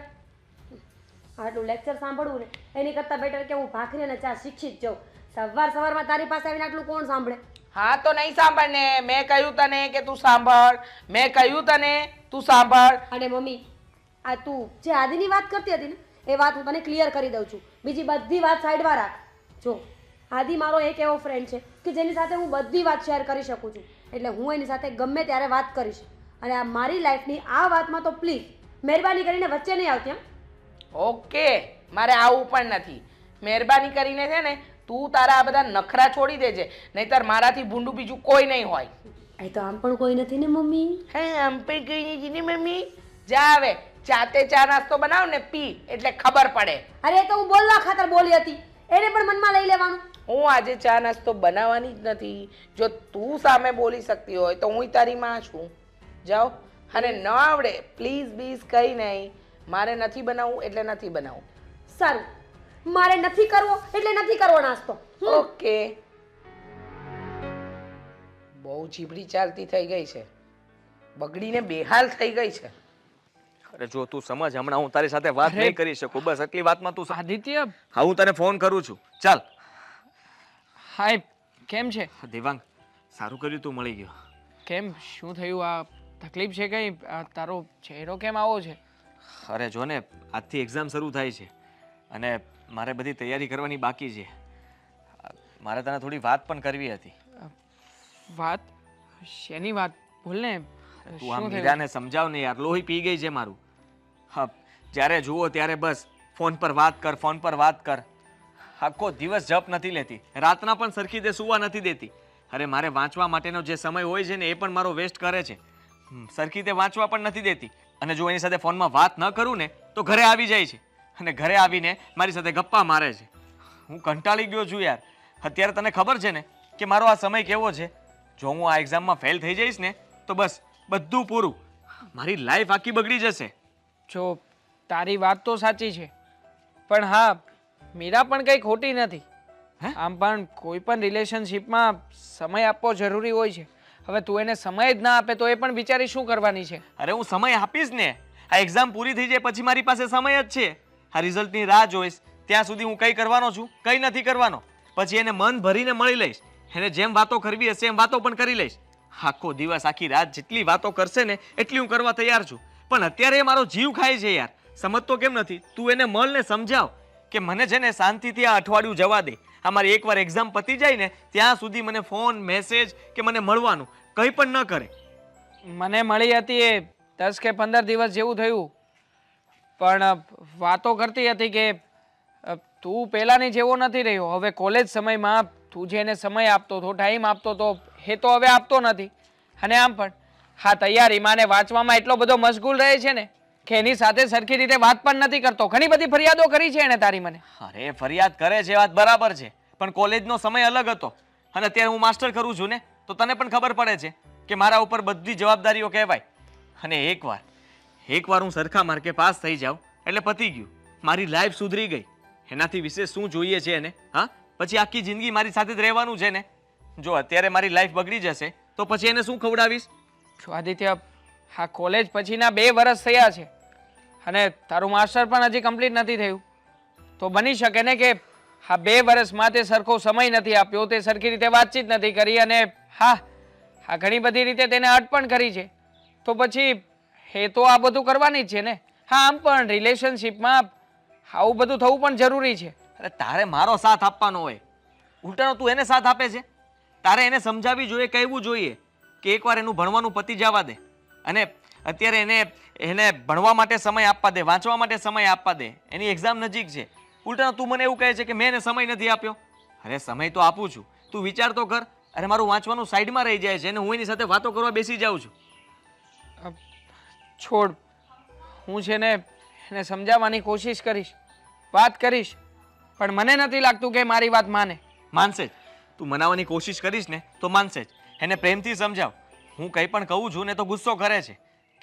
આટલું લેક્ચર સાંભળવું ને એની કરતાં બેટર કે હું ભાખરી અને ચા શીખી જ જાઉં. સવારમાં તારી પાસે આવીને આટલું કોણ સાંભળે? હા, તો નહીં સાંભળ ને. મેં કહ્યું તને કે તું સાંભળ. મેં કહ્યું તને તું સાંભળ. અને મમ્મી, આ તું જે આદિની વાત કરતી હતી ને એ વાત હું તને ક્લિયર કરી દઉં છું. બીજી બધી વાત સાઈડમાં રાખ. જો આદિ મારો એક એવો ફ્રેન્ડ છે કે જેની સાથે હું બધી વાત શેર કરી શકું છું. એટલે હું એની સાથે ગમે ત્યારે વાત કરીશ. અને આ મારી લાઈફની આ વાતમાં તો પ્લીઝ મહેરબાની કરીને વચ્ચે નહીં આવતી. ઓકે, મારે આવું પણ નથી. મહેરબાની કરીને છે ને તું તારા આ બધા નખરા છોડી દેજે, નહીતર મારાથી ભૂંડું બીજું કોઈ નહીં હોય. એ તો આમ પણ કોઈ નથી ને મમ્મી. હે, આમ પણ કોઈ નથી ને મમ્મી. જા હવે જાતે ચા નાસ્તો બનાવ ને પી એટલે ખબર પડે. અરે તો હું બોલવા ખાતર બોલી હતી, એને પણ મનમાં લઈ લેવાનું. હું આજે ચા નાસ્તો બનાવવાની જ નથી. જો તું સામે બોલી શકતી હોય તો હું તારી માં છું. જાઓ. અને ન આવડે પ્લીઝ બીઝ કઈ નહીં. મારે નથી બનાવવું એટલે નથી બનાવવું. સારું, મારે નથી કરવો એટલે નથી કરવો નાસ્તો. ઓકે. બહુ ચીબડી ચાલતી થઈ ગઈ છે, બગડીને બેહાલ થઈ ગઈ છે. અરે જો તું સમજ, હમણાં હું તારી સાથે વાત નહીં કરી શકું. બસ એટલી વાતમાં તું આદિત્ય, હા, હું તને ફોન કરું છું. ચાલ. હાય, કેમ છે? દેવાંગ, સારું કર્યું તું મળી ગયો. કેમ, શું થયું? આ તકલીફ છે કઈ? તારો ચહેરો કેમ આવો છે? અરે જો ને, આજથી એક્ઝામ શરૂ થાય છે અને મારે બધી તૈયારી કરવાની બાકી છે. મારે તને થોડી વાત પણ કરવી હતી. વાત? શેની વાત? બોલ ને. તું આ મીરાને સમજાવ ને યાર, લોહી પી ગઈ છે મારું. હા, જ્યારે જુઓ ત્યારે બસ ફોન પર વાત કર, ફોન પર વાત કર. આખો દિવસ જપ નથી લેતી, રાતના પણ સરખી રીતે સુવા નથી દેતી. અરે મારે વાંચવા માટેનો જે સમય હોય છે ને એ પણ મારો વેસ્ટ કરે છે. સરખી રીતે વાંચવા પણ નથી દેતી. અને જો એની સાથે ફોનમાં વાત ન કરું ને તો ઘરે આવી જાય છે અને ઘરે આવીને મારી સાથે ગપ્પા મારે છે. હું કંટાળી ગયો છું યાર. અત્યારે તને ખબર છે ને કે મારો આ સમય કેવો છે. જો હું આ એક્ઝામમાં ફેલ થઈ જઈશ ને તો બસ બધું પૂરું. મારી લાઈફ આખી બગડી જશે. જો તારી વાત તો સાચી છે, પણ હા, મીરા પણ કંઈ ખોટી નથી. આમ પણ કોઈ પણ રિલેશનશિપમાં સમય આપવો જરૂરી હોય છે. હવે તું એને સમય જ ના આપે તો એ પણ બિચારી શું કરવાની છે? અરે હું સમય આપીશ ને. આ એક્ઝામ પૂરી થઈ જાય પછી મારી પાસે સમય જ છે. આ રિઝલ્ટની રાહ જોઈશ ત્યાં સુધી હું કંઈ કરવાનો છું? કંઈ નથી કરવાનો. પછી એને મન ભરીને મળી લઈશ. એને જેમ વાતો કરવી હશે એમ વાતો પણ કરી લઈશ. આખો દિવસ આખી રાત જેટલી વાતો કરશે ને એટલી હું કરવા તૈયાર છું. પણ અત્યારે એ મારો જીવ ખાય છે યાર. સમજતો કેમ નથી? તું એને મળને સમજાવ કે મને છે ને શાંતિથી આ અઠવાડિયું જવા દે. અમારી એકવાર એક્ઝામ પતી જાય ને ત્યાં સુધી મને ફોન, મેસેજ કે મને મળવાનું કંઈ પણ ન કરે. મને મળી હતી એ 10 કે 15 દિવસ જેવું થયું, પણ વાતો કરતી હતી કે તું પહેલાંની જેવો નથી રહ્યો. હવે કોલેજ સમયમાં તું જેને સમય આપતો હતો, ટાઈમ આપતો હતો, એ તો હવે આપતો નથી. અને આમ પણ હા, તૈયારીમાં ને વાંચવામાં એટલો બધો મશગુલ રહે છે ને કે એની સાથે સરખી રીતે વાત પણ નથી કરતો. ઘણી બધી ફરિયાદો કરી છે એને તારી મને. અરે ફરિયાદ કરે છે વાત બરાબર છે, પણ કોલેજનો સમય અલગ હતો અને અત્યારે હું માસ્ટર કરું છું ને તો તને પણ ખબર પડે છે કે મારા ઉપર બધી જવાબદારીઓ કહેવાય. અને એકવાર હું સરખા માર્કે પાસ થઈ જાઉં એટલે પતી ગયું. મારી લાઈફ સુધરી ગઈ. એનાથી વિશેષ શું જોઈએ છે એને? હા, પછી આખી જિંદગી મારી સાથે જ રહેવાનું છે ને. જો અત્યારે મારી લાઈફ બગડી જશે તો પછી એને શું ખવડાવીશ? જો આદિત્ય, હા, કોલેજ પછીના 2 વર્ષ થયા છે અને તારું માસ્ટર પણ હજી કમ્પ્લીટ નથી થયું. તો બની શકે ને કે હા, 2 વર્ષમાં તે સરખો સમય નથી આપ્યો, તે સરખી રીતે વાતચીત નથી કરી અને હા, ઘણી બધી રીતે તેને અટ પણ કરી છે. તો પછી એ તો આ બધું કરવાની જ છે ને. હા, આમ પણ રિલેશનશિપમાં આવું બધું થવું પણ જરૂરી છે. અરે તારે મારો સાથ આપવાનો હોય, ઉલટાનો તું એને સાથ આપે છે. તારે એને સમજાવવી જોઈએ, કહેવું જોઈએ કે એકવાર એનું ભણવાનું પતી જવા દે અને અત્યારે એને એને ભણવા માટે સમય આપવા દે, વાંચવા માટે સમય આપવા દે. એની એક્ઝામ નજીક છે. ઉલટા તું મને એવું કહે છે કે મેં એને સમય નથી આપ્યો. અરે સમય તો આપું છું, તું વિચાર તો કર. અરે મારું વાંચવાનું સાઈડમાં રહી જાય છે અને હું એની સાથે વાતો કરવા બેસી જાઉં છું. છોડ, હું છે ને એને સમજાવવાની કોશિશ કરીશ, વાત કરીશ, પણ મને નથી લાગતું કે મારી વાત માને. માનશે જ. તું મનાવવાની કોશિશ કરીશ ને તો માનશે જ. એને પ્રેમથી સમજાવ. હું કંઈ પણ કહું છું ને તો ગુસ્સો કરે છે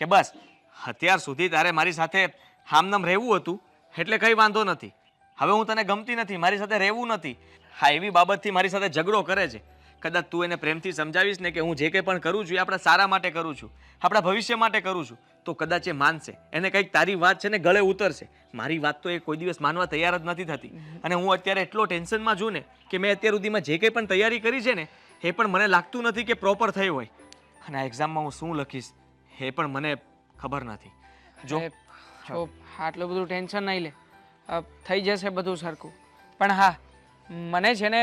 કે બસ અત્યાર સુધી તારે મારી સાથે હામનામ રહેવું હતું એટલે કંઈ વાંધો નથી. હવે હું તને ગમતી નથી, મારી સાથે રહેવું નથી. હા, એવી બાબતથી મારી સાથે ઝઘડો કરે છે. કદાચ તું એને પ્રેમથી સમજાવીશ ને કે હું જે કંઈ પણ કરું છું એ આપણા સારા માટે કરું છું, આપણા ભવિષ્ય માટે કરું છું, તો કદાચ એ માનશે. એને કંઈક તારી વાત છે ને ગળે ઉતરશે. મારી વાત તો એ કોઈ દિવસ માનવા તૈયાર જ નથી થતી. અને હું અત્યારે એટલો ટેન્શનમાં છું ને કે મેં અત્યાર સુધીમાં જે કંઈ પણ તૈયારી કરી છે ને એ પણ મને લાગતું નથી કે પ્રોપર થઈ હોય. અને આ એક્ઝામમાં હું શું લખીશ એ પણ મને ખબર નથી. જો જો આટલું બધું ટેન્શન નહીં લે, થઈ જશે બધું સરખું. પણ હા, મને છે ને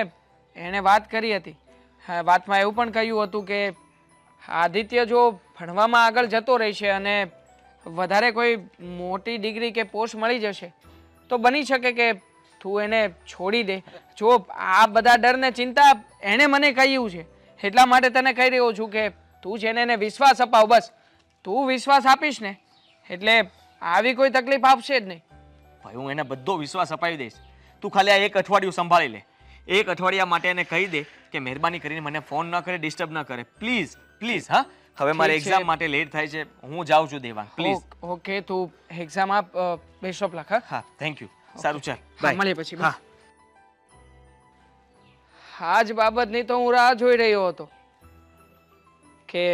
એણે વાત કરી હતી. હા, વાતમાં એવું પણ કહ્યું હતું કે આદિત્ય જો ભણવામાં આગળ જતો રહેશે અને વધારે કોઈ મોટી ડિગ્રી કે પોસ્ટ મળી જશે તો બની શકે કે તું એને છોડી દે. જો આ બધા ડરને ચિંતા એણે મને કહ્યું છે, એટલા માટે તને કહી રહ્યો છું કે તું છે ને એને વિશ્વાસ અપાવ. બસ તું વિશ્વાસ આપીશ ને એટલે આવી કોઈ તકલીફ આપશે જ નહીં. ભાઈ, હું એને બધો વિશ્વાસ અપાવી દઈશ. તું ખાલી આ એક અઠવાડિયું સંભાળી લે. એક અઠવાડિયા માટે એને કહી દે કે મહેરબાની કરીને મને ફોન ન કરે, ડિસ્ટર્બ ન કરે, પ્લીઝ પ્લીઝ. હા, હવે મારે ઠીક છે. એક્ઝામ માટે લેટ થાય છે, હું જાઉં છું દેવાંગ, પ્લીઝ. ઓકે, તું એક્ઝામ આપ, બેસ્ટ ઓફ લક. હા, હા, થેન્ક યુ. સારું, ચાલ હા, બાય. મળીએ પછી. હા. આ જ બાબતની તો હું રાહ જોઈ રહ્યો હતો કે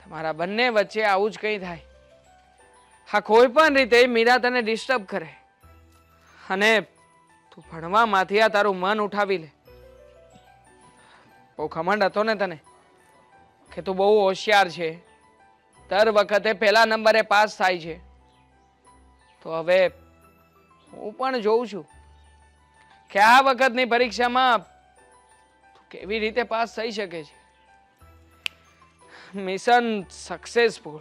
તમારા બંને વચ્ચે આવું જ કંઈ થાય. હા, કોઈ પણ રીતે મીરા તને ડિસ્ટર્બ કરે અને તું ભણવામાંથી આ તારું મન ઉઠાવી લે. બહુ ખમંડ હતો ને તને કે તું બહુ હોશિયાર છે, દર વખતે પહેલા નંબરે પાસ થાય છે. તો હવે હું પણ જોઉં છું કે આ વખતની પરીક્ષામાં તું કેવી રીતે પાસ થઈ શકે છે. Mission successful.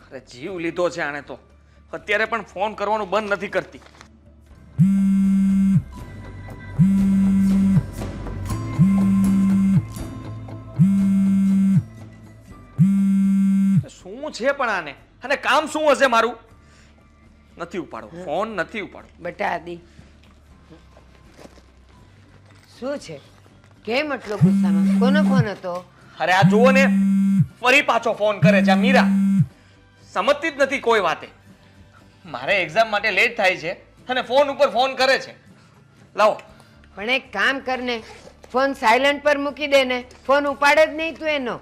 અરે જીવ લીધો છે આણે તો. અત્યારે પણ ફોન કરવાનું બંધ નથી કરતી. શું છે પણ આને? અને કામ શું હશે મારું? નથી ઉપાડો ફોન, નથી ઉપાડો. બેટા આદિ, શું છે? કેમ આટલો ગુસ્સામાં? કોનો ફોન હતો? અરે આ જુઓ ને, ફરી પાછો ફોન કરે છે આ મીરા. સમજતી જ નથી કોઈ વાતે. મારે એક્ઝામ માટે લેટ થાય છે અને ફોન ઉપર ફોન કરે છે. લાવો. પણ એક કામ કરને, ફોન સાયલન્ટ પર મૂકી દે ને. ફોન ઉપાડે જ નહીં તું એનો.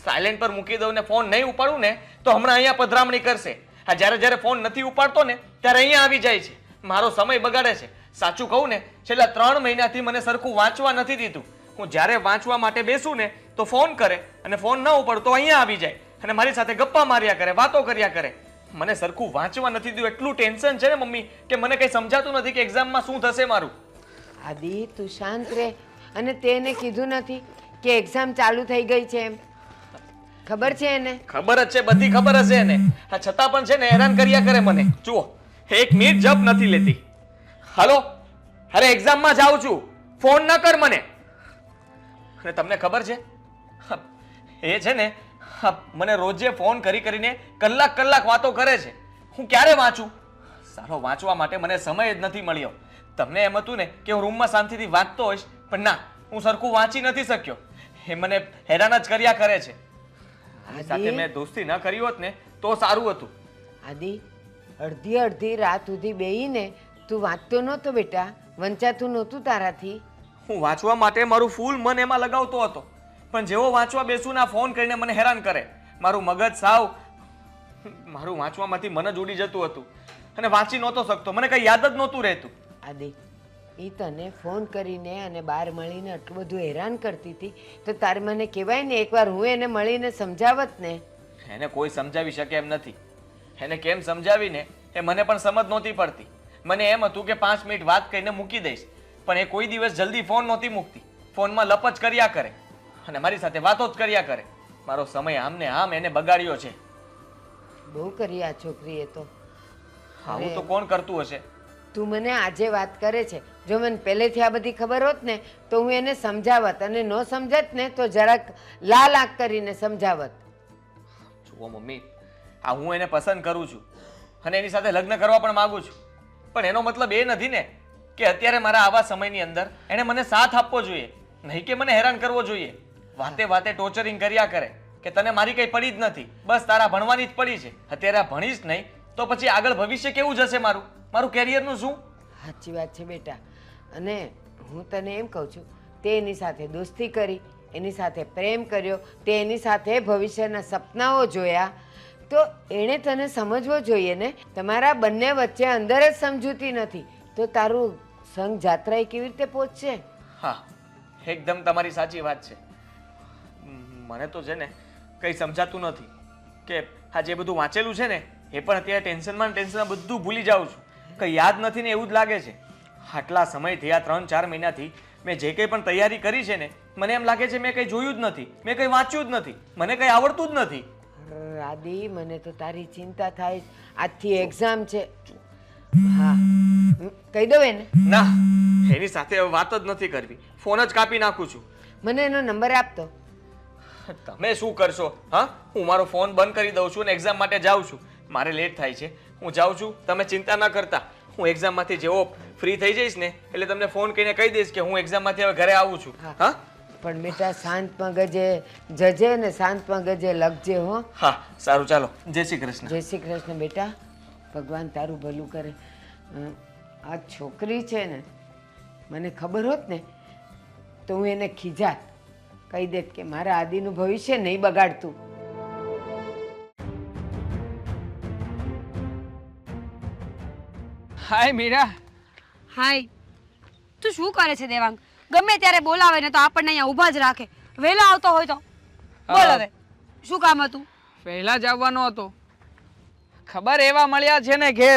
સાયલેન્ટ પર મૂકી દઉં ને ફોન નહીં ઉપાડું ને તો હમણાં અહીંયા પધરામણી કરશે. આ જ્યારે જ્યારે ફોન નથી ઉપાડતો ને ત્યારે અહીંયા આવી જાય છે, મારો સમય બગાડે છે. સાચું કહું ને, છેલ્લા 3 મહિનાથી મને સરખું વાંચવા નથી દીધું. હું જ્યારે વાંચવા માટે બેસું ને તો ફોન કરે અને ફોન ન ઉપાડતો અહીંયા આવી જાય અને મારી સાથે ગપ્પા માર્યા કરે, વાતો કર્યા કરે. મને સરખું વાંચવા નથી દીધું. એટલું ટેન્શન છે ને મમ્મી કે મને કંઈ સમજાતું નથી કે એક્ઝામમાં શું થશે મારું. આદિ, તું શાંત રહે. અને તેને કીધું નથી કે એક્ઝામ ચાલુ થઈ ગઈ છે એમ? ખબર છે એને? ખબર જ છે, બધી ખબર હશે એને. આ છતાં પણ છે ને હેરાન કર્યા કરે મને. જુઓ, એક મિનિટ જપ નથી લેતી. હાલો, અરે એક્ઝામમાં જાઉં છું, ફોન ન કર મને. અને તમને ખબર છે એ છે ને મને રોજે ફોન કરી કરીને કલાક વાતો કરે છે. હું ક્યારે વાંચું? સારો વાંચવા માટે મને સમય જ નથી મળ્યો. તમને એમ હતું ને કે હું રૂમમાં શાંતિથી વાંચતો હોઈશ, પણ ના, હું સરખું વાંચી નથી શક્યો. એ મને હેરાન જ કર્યા કરે છે. આની સાથે મેં દોસ્તી ન કરી હોત ને તો સારું હતું. આદિ, અડધી રાત સુધી બેહીને તું વાંચતો નહોતો બેટા? વંચાતું નહોતું તારાથી? હું વાંચવા માટે મારું ફૂલ મન એમાં લગાવતો હતો, પણ જેવો વાંચવા બેસું ના ફોન કરીને મને હેરાન કરે. મારું મગજ સાવ મારું વાંચવામાંથી મન જ ઉડી જતું હતું અને વાંચી નહોતો શકતો. મને કઈ યાદ જ નહોતું રહેતું. આદિ, એ તને ફોન કરીને અને બહાર મળીને આટલું બધું હેરાન કરતી હતી તો તારે મને કહેવાય ને, એકવાર હું એને મળીને સમજાવત ને. એને કોઈ સમજાવી શકે એમ નથી. એને કેમ સમજાવીને એ મને પણ સમજ નહોતી પડતી. મને એમ હતું કે 5 મિનિટ વાત કરીને મૂકી દઈશ, પણ એ કોઈ દિવસ જલ્દી ફોન નહોતી મૂકતી. ફોનમાં લપ જ કર્યા કરે અને મારી સાથે વાતો જ કર્યા કરે. મારો સમય આમને આમ એને બગાડ્યો છે. બહુ કરી આ છોકરીએ તો. આવું તો કોણ કરતું હશે? તું મને આજે વાત કરે છે, જો મને પહેલેથી આ બધી ખબર હોત ને તો હું એને સમજાવત, અને ન સમજત ને તો જરાક લાલ આંખ કરીને સમજાવત. જુઓ મમ્મી, આ હું એને પસંદ કરું છું અને એની સાથે લગ્ન કરવા પણ માંગુ છું, પણ એનો મતલબ એ નથી ને કે અત્યારે મારા આવા સમયની અંદર એને મને સાથ આપવો જોઈએ, નહીં કે મને હેરાન કરવો જોઈએ. વાતે વાતે ટોર્ચરિંગ કર્યા કરે કે તને મારી કઈ પડી જ નથી, બસ તારા ભણવાની જ પડી છે. અત્યારે આ ભણીશ નહીં તો પછી આગળ ભવિષ્ય કેવું જશે મારું, મારું કેરિયરનું શું? સાચી વાત છે બેટા. અને હું તને એમ કહું છું, તે એની સાથે દોસ્તી કરી, એની સાથે પ્રેમ કર્યો, તે એની સાથે ભવિષ્યના સપનાઓ જોયા, તો એણે તને સમજવો જોઈએ ને. તમારા બંને વચ્ચે અંદર જ સમજૂતી નથી તો તારું સંઘ જાત્રા કેવી રીતે પહોંચશે? હા, એકદમ તમારી સાચી વાત છે. મને તો છે ને કંઈ સમજાતું નથી કે આ જે બધું વાંચેલું છે ને એ પણ અત્યારે ટેન્શનમાં બધું ભૂલી જાઉં છું, કંઈ યાદ નથી ને એવું જ લાગે છે. આટલા સમયથી આ 3-4 મહિનાથી મેં જે કંઈ પણ તૈયારી કરી છે ને મને એમ લાગે છે મેં કંઈ જોયું જ નથી, મેં કંઈ વાંચ્યું જ નથી, મને કંઈ આવડતું જ નથી. આદિ, મને તો તારી ચિંતા થાય. આજથી એક્ઝામ છે. હા, કહી દઉં એને? ના, એની સાથે વાત જ નથી કરવી, ફોન જ કાપી નાખું છું. મને એનો નંબર આપતો. તમે શું કરશો? હા, હું મારો ફોન બંધ કરી દઉં છું અને એક્ઝામ માટે જાઉં છું. મારે લેટ થાય છે, હું જાઉં છું, તમે ચિંતા ન કરતા. હું એક્ઝામમાંથી જેવો ફ્રી થઈ જઈશ ને એટલે તમને ફોન કરીને કહી દઈશ કે હું એક્ઝામમાંથી હવે ઘરે આવું છું. હા, પણ બેટા શાંત મગજે જજે ને શાંત મગજે લખજે હો. હા, સારું, ચાલો. જય શ્રી કૃષ્ણ. જય શ્રી કૃષ્ણ બેટા. ભગવાન તારું ભલું કરે. આ છોકરી છે ને, મને ખબર હોત ને તો હું એને ખીજાત, કહી દેત કે મારા આદિનું ભવિષ્ય નહીં બગાડતું. હાય મીરા. હાય. તું શું કરે છે દેવાંગ? ગમે ત્યારે બોલાવે ને તો આપણને અહીંયા ઊભા જ રાખે. વહેલો આવતો હોય તો બોલ. હવે શું કામ હતું? વહેલા જ આવવાનો હતો. ખબર એવા મળ્યા છે ને કે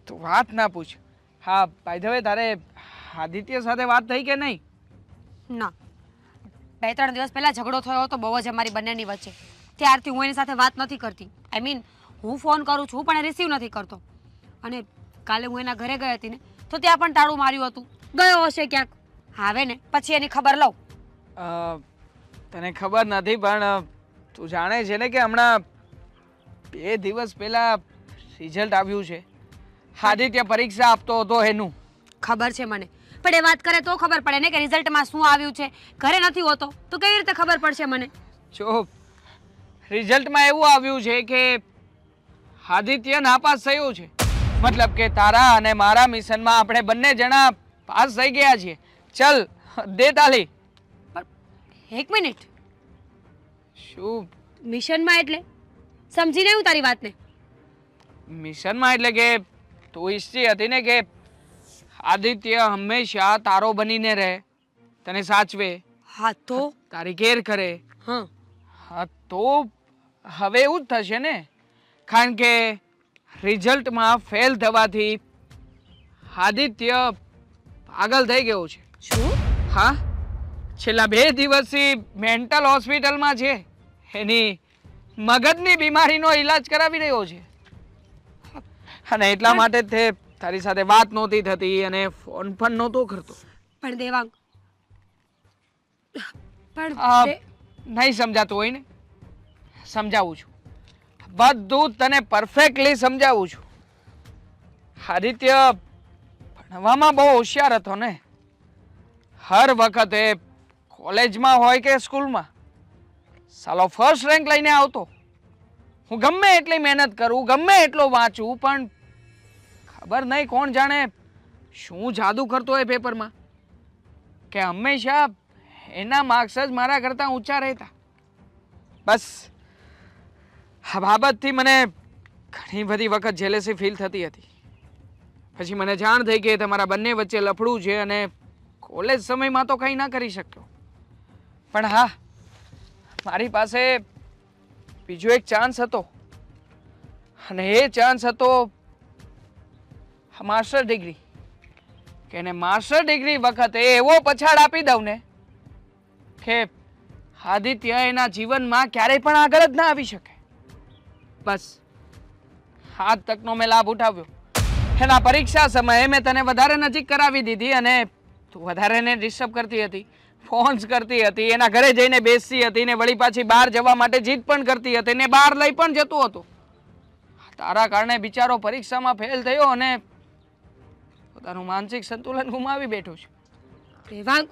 તું વાત ના પૂછ. હા, બાય ધ વે, તારે આદિત્ય સાથે વાત થઈ કે નહીં? ના, 2-3 દિવસ પહેલા ઝઘડો થયો હતો બહુ જ અમારી બંનેની વચ્ચે. ત્યારથી હું એની સાથે વાત નથી કરતી. આઈ મીન, હું ફોન કરું છું પણ એ રિસીવ નથી કરતો. અને કાલે હું એના ઘરે ગઈ હતી ને તો ત્યાં પણ તાળું માર્યું હતું. ગયો હશે ક્યાંક. આવે ને પછી એની ખબર લઉં. તને ખબર નથી પણ તું જાણે છે ને કે હમણાં 2 દિવસ પહેલા રિઝલ્ટ આવ્યું છે. આદિત્ય પરીક્ષા આપતો હતો એનું. ખબર છે મને, પણ એ વાત કરે તો ખબર પડે ને કે રિઝલ્ટમાં શું આવ્યું છે. ઘરે નથી હોતો તો કેવી રીતે ખબર પડશે મને? જો રિઝલ્ટમાં એવું આવ્યું છે કે આદિત્ય નાપાસ થયું છે. મતલબ કે તારા અને મારા મિશનમાં આપણે બંને જણા પાસ થઈ ગયા છીએ. ચલ દે તાલી. એક મિનિટ. શું મિશનમાં એટલે? સમજી નહીં હું તારી વાતને. મિશનમાં એટલે કે તું ઈચ્છતી હતી ને કે આદિત્ય હંમેશા તારો બનીને રહે, તને સાચવે. હા તો તારી કેર કરે. હા હા તો હવે એવું જ થશે ને, કારણ કે રિઝલ્ટમાં ફેલ થવાથી આદિત્ય પાગલ થઈ ગયો છે. શું? હા, છેલ્લા 2 દિવસથી મેન્ટલ હોસ્પિટલમાં છે. એની મગજની બીમારીનો ઈલાજ કરાવી રહ્યો છે. અને એટલા માટે તે તારી સાથે વાત નહોતી થતી અને ફોન પણ નહોતો કરતો. પણ દેવાંગ, પણ નહીં સમજાતું હોય ને, સમજાવું છું. બધું તને પરફેક્ટલી સમજાવું છું. આદિત્ય ભણવામાં બહુ હોશિયાર હતો ને. હર વખતે કોલેજમાં હોય કે સ્કૂલમાં સાલો ફર્સ્ટ રેન્ક લઈને આવતો. હું ગમે એટલી મહેનત કરું, ગમે એટલો વાંચું, પણ ખબર નહીં કોણ જાણે શું જાદુ કરતો હોય પેપરમાં કે હંમેશા એના માર્ક્સ જ મારા કરતાં ઊંચા રહેતા. બસ આ બાબતથી મને ઘણી બધી વખત જેલેસી ફીલ થતી હતી. પછી મને જાણ થઈ કે તમારા બંને વચ્ચે લફડું છે અને કોલેજ સમયમાં તો કંઈ ના કરી શક્યો. પણ હા, મારી પાસે બીજો એક ચાન્સ હતો અને એ ચાન્સ હતો માસ્ટર ડિગ્રી કે એને માસ્ટર ડિગ્રી વખતે એવો પછાડ આપી દઉં ને કે આદિત્ય એના જીવનમાં ક્યારેય પણ આગળ જ ના આવી શકે. બસ આ તકનો મેં લાભ ઉઠાવ્યો. એના પરીક્ષા સમયે મેં તને વધારે નજીક કરાવી દીધી અને તું વધારે એને ડિસ્ટર્બ કરતી હતી, ફોન્સ કરતી હતી, એના ઘરે જઈને બેસતી હતી ને વળી પાછી બહાર જવા માટે જીદ પણ કરતી હતી ને બહાર લઈ પણ જતો હતો. તારા કારણે બિચારો પરીક્ષામાં ફેલ થયો અને પોતાનું માનસિક સંતુલન ગુમાવી બેઠો છે. રેવાંગ,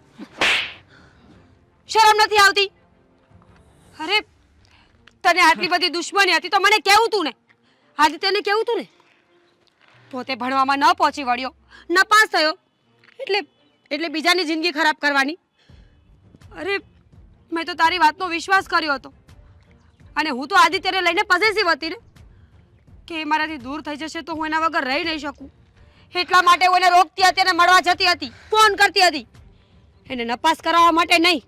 શરમ નથી આવતી? અરે તને આટલી બધી દુશ્મની હતી તો મને કેવું તું ને, આદિત્યને કેવું તું ને. પોતે ભણવામાં ન પહોંચી વળ્યો, ન પાસ થયો એટલે બીજાની જિંદગી ખરાબ કરવાની. અરે મેં તો તારી વાતનો વિશ્વાસ કર્યો હતો અને હું તો આદિત્યને લઈને પોઝેસિવ હતી ને કે એ મારાથી દૂર થઈ જશે તો હું એના વગર રહી નહીં શકું. એટલા માટે હું એને રોકતી હતી અને મળવા જતી હતી, ફોન કરતી હતી, એને નપાસ કરાવવા માટે નહીં.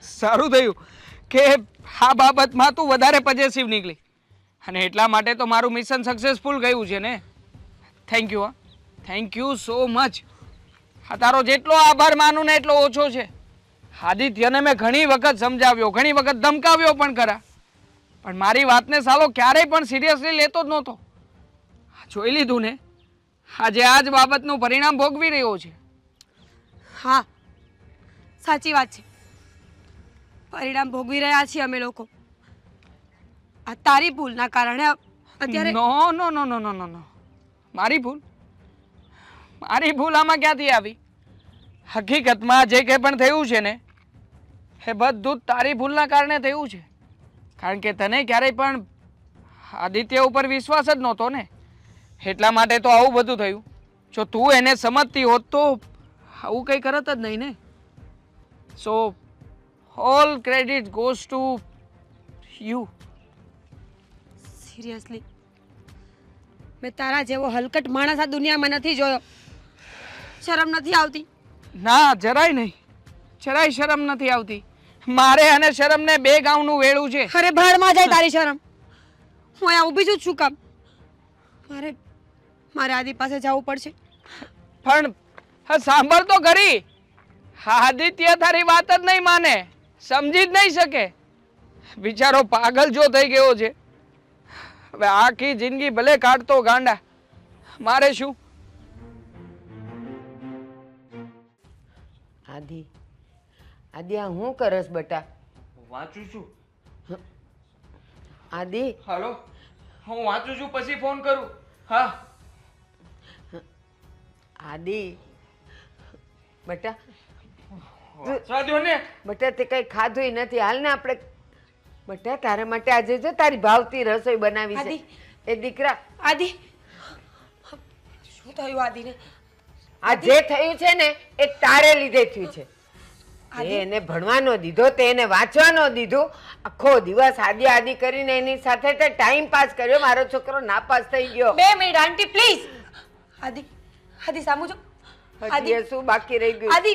સારું થયું કે આ બાબતમાં તું વધારે પોઝેસિવ નીકળી અને એટલા માટે તો મારું મિશન સક્સેસફુલ ગયું છે ને. Thank you. Thank you so much. આ તારો જેટલો આભાર માનું ને એટલો ઓછો છે. આદિત્યને મેં ઘણી વખત સમજાવ્યો, ઘણી વખત ધમકાવ્યો પણ ખરા, પણ મારી વાતને સાલો ક્યારેય પણ સિરિયસલી લેતો જ નહોતો. જોઈ લીધું ને, આજે આ જ બાબતનું પરિણામ ભોગવી રહ્યો છે. હા, સાચી વાત છે. પરિણામ ભોગવી રહ્યા છીએ અમે લોકો. આ તારી ભૂલના કારણે અત્યારે નો નો નો નો નો નો નો મારી ભૂલ આમાં ક્યાંથી આવી? હકીકતમાં જે કંઈ પણ થયું છે ને એ બધું તારી ભૂલના કારણે થયું છે. કારણ કે તને ક્યારેય પણ આદિત્ય ઉપર વિશ્વાસ જ નહોતો ને, એટલા માટે તો આવું બધું થયું. જો તું એને સમજતી હોત તો આવું કંઈ કરત જ નહીં ને. સો all credit goes to you. Seriously મેં તારા જેવો હલકટ માણસ આ દુનિયામાં નથી જોયો. શરમ નથી આવતી? ના, જરાય નહીં, જરાય શરમ નથી આવતી. મારે અને શરમને બે ગાઉનું વેળું છે. અરે ભાડમાં જાય તારી શરમ. હું અહીંયા ઊભી છું શું કામ? મારે આદિ પાસે જવું પડશે. પણ સાંભળ તો ખરી, આદિત્ય તારી વાત જ નહીં માને, સમજી જ નહીં શકે. બિચારો પાગલ જો થઈ ગયો છે. હવે આખી જિંદગી ભલે કાઢતો ગાંડા, મારે શું? આદિ આદિ આ હું કરસ બટા? વાંચું છું. આદિ હાલો, હું વાંચું છું પછી ફોન કરું. હા આદિ બટા વાંચવા દ્યો ને. બટા તે કઈ ખાધું નથી. હાલ ને આપણે બટા તારા માટે આજે જો તારી ભાવતી રસોઈ બનાવી છે. એ દીકરા આદિ, શું થયું આદિને? આ જે થયું છે ને એ તારે લીધે થયું છે. તે એને ભણવાનો દીધો, તે એને વાંચવાનો દીધું, આખો દિવસ આદિ આદિ કરીને એની સાથે તે ટાઈમ પાસ કર્યો. મારો છોકરો નાપાસ થઈ ગયો. 2 મિનિટ આંટી પ્લીઝ. આદિ સામુ જો. હજી એ શું બાકી રહી ગયું? આદિ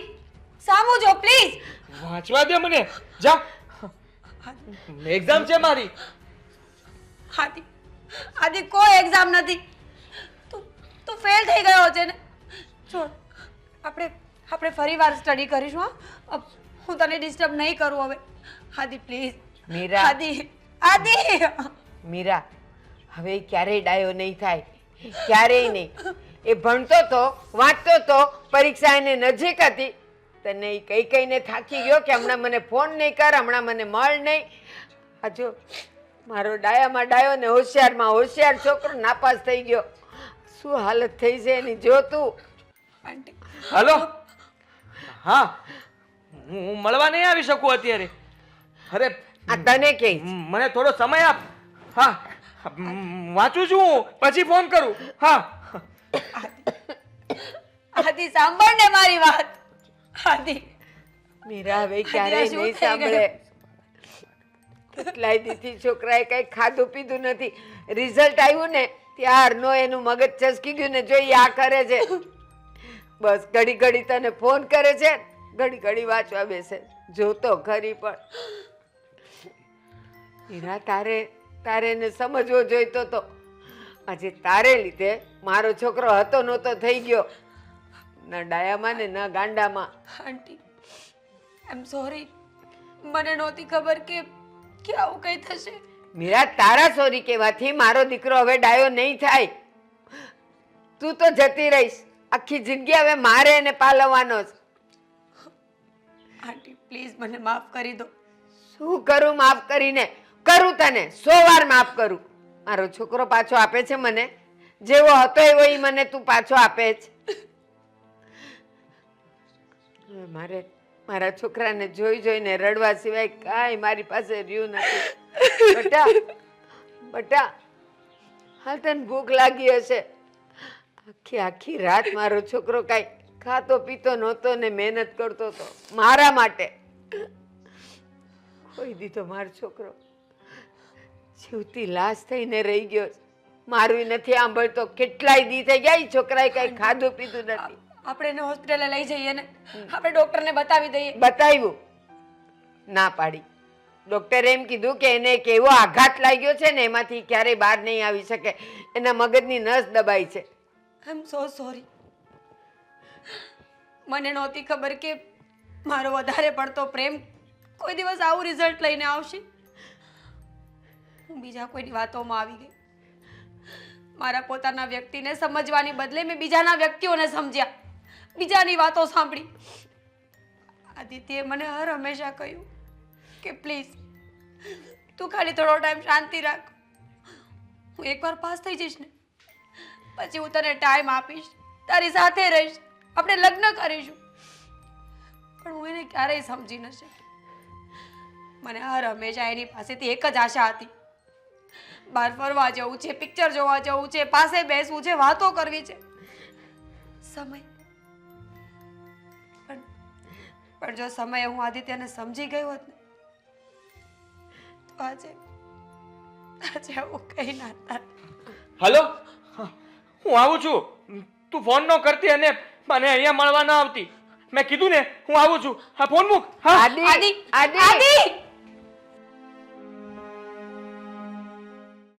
સામુ જો પ્લીઝ. વાંચવા દે મને. જા, એક્ઝામ છે મારી. આદિ કોઈ એક્ઝામ નથી. તું ફેલ થઈ ગયો છે ને. છોડ, આપણે ફરીવાર સ્ટડી કરીશું. હા, હું તને ડિસ્ટર્બ નહીં કરું હવે. આદિ પ્લીઝ. મીરા, આદિ મીરા, હવે ક્યારેય ડાયો નહીં થાય, ક્યારેય નહીં. એ ભણતો તો, વાંચતો તો, પરીક્ષા એને નજીક હતી, તને એ કઈ કઈને થાકી ગયો કે હમણાં મને ફોન નહીં કર, હમણાં મને મળ નહીં. આ જો મારો ડાયામાં ડાયો ને હોશિયારમાં હોશિયાર છોકરો નાપાસ થઈ ગયો. શું હાલત થઈ છે એની જો તું. હાલો. હા, હું મળવા નહીં આવી શકું અત્યારે. અરે આ તને કે મને થોડો સમય આપ. હા, વાંચું છું હું, પછી ફોન કરું. હા. આદિ સાંભળ ને મારી વાત. આદિ મીરા હવે ક્યારેય નહીં સાંભળે. કેટલાય દીથી છોકરાએ કઈ ખાધું પીધું નથી. રિઝલ્ટ આવ્યું ને ત્યારનો એનું મગજ ચસકી ગયું ને જોઈએ આ કરે છે. બસ ઘડી ઘડી તને ફોન કરે છે, ઘડી ઘડી વાંચવા બેસે. જોતો ખરી પણ મીરા તારે એને સમજવો જોઈતો તો. આજે તારે લીધે મારો છોકરો હતો નહોતો થઈ ગયો, ના ડાયામાં ને ના ગાંડામાં. આંટી આઈ એમ સોરી, મને નહોતી ખબર કે આવું કંઈ થશે. મીરા, તારા સોરી કહેવાથી મારો દીકરો હવે ડાયો નહીં થાય. તું તો જતી રહીશ, આખી જિંદગી હવે મારે એને પાલવવાનો છે. આંટી પ્લીઝ મને માફ કરી દો. શું કરું માફ કરીને? કરું તને 100 વાર માફ કરું. મારો છોકરો પાછો આપે છે મને, જેવો હતો એવો ઈ મને તું પાછો આપે છે. હવે મારે મારા છોકરાને જોઈ જોઈને રડવા સિવાય કાંઈ મારી પાસે રહ્યું નથી. બટા બટા, હાલ તને ભૂખ લાગી હશે. આખી રાત મારો છોકરો કાંઈ ખાતો પીતો નહોતો ને મહેનત કરતો હતો મારા માટે. ખોઈ દીધો મારો છોકરો, જીવતી લાશ થઈને રહી ગયો. મારું નથી સાંભળતો, કેટલાય દી થઈ ગયા, ઈ છોકરાએ કઈ ખાધું પીધું નથી. આપણે એને હોસ્પિટલે લઈ જઈએ ને, આપણે ડોક્ટરને બતાવી દઈએ. બતાવ્યું, ના પાડી. ડોક્ટરે એમ કીધું કે એને એક એવો આઘાત લાગ્યો છે ને એમાંથી ક્યારેય બહાર નહીં આવી શકે, એના મગજની નસ દબાઈ છે. આઈ એમ સો સોરી. મને નહોતી ખબર કે મારો વધારે પડતો પ્રેમ કોઈ દિવસ આવું રિઝલ્ટ લઈને આવશે. હું બીજા કોઈની વાતોમાં આવી ગઈ. મારા પોતાના વ્યક્તિને સમજવાની બદલે મેં બીજાના વ્યક્તિઓને સમજ્યા, બીજાની વાતો સાંભળી. આદિત્યએ મને હર હંમેશા કહ્યું કે પ્લીઝ તું ખાલી થોડો ટાઈમ શાંતિ રાખ. હું એકવાર પાસ થઈ જઈશ ને પછી હું તને ટાઈમ આપીશ, તારી સાથે રહીશ, આપણે લગ્ન કરીશું. પણ હું એને ક્યારેય સમજી ન શકી. મને હર હંમેશા એની પાસેથી એક જ આશા હતી, બહાર ફરવા જવું છે, પિક્ચર જોવા જવું છે, પાસે બેસવું છે, વાતો કરવી છે, સમય. પણ જો સમયે હું આદિત્યને સમજી ગઈ હોત ને તો આજે આવું કઈ ના થાત. હલો, હું આવું છું. તું ફોન ન કરતી અને મને અહીંયા મળવા ન આવતી. મેં કીધું ને હું આવું છું. હા, ફોન મૂક. હા, આદિ, આદિ, આદિ!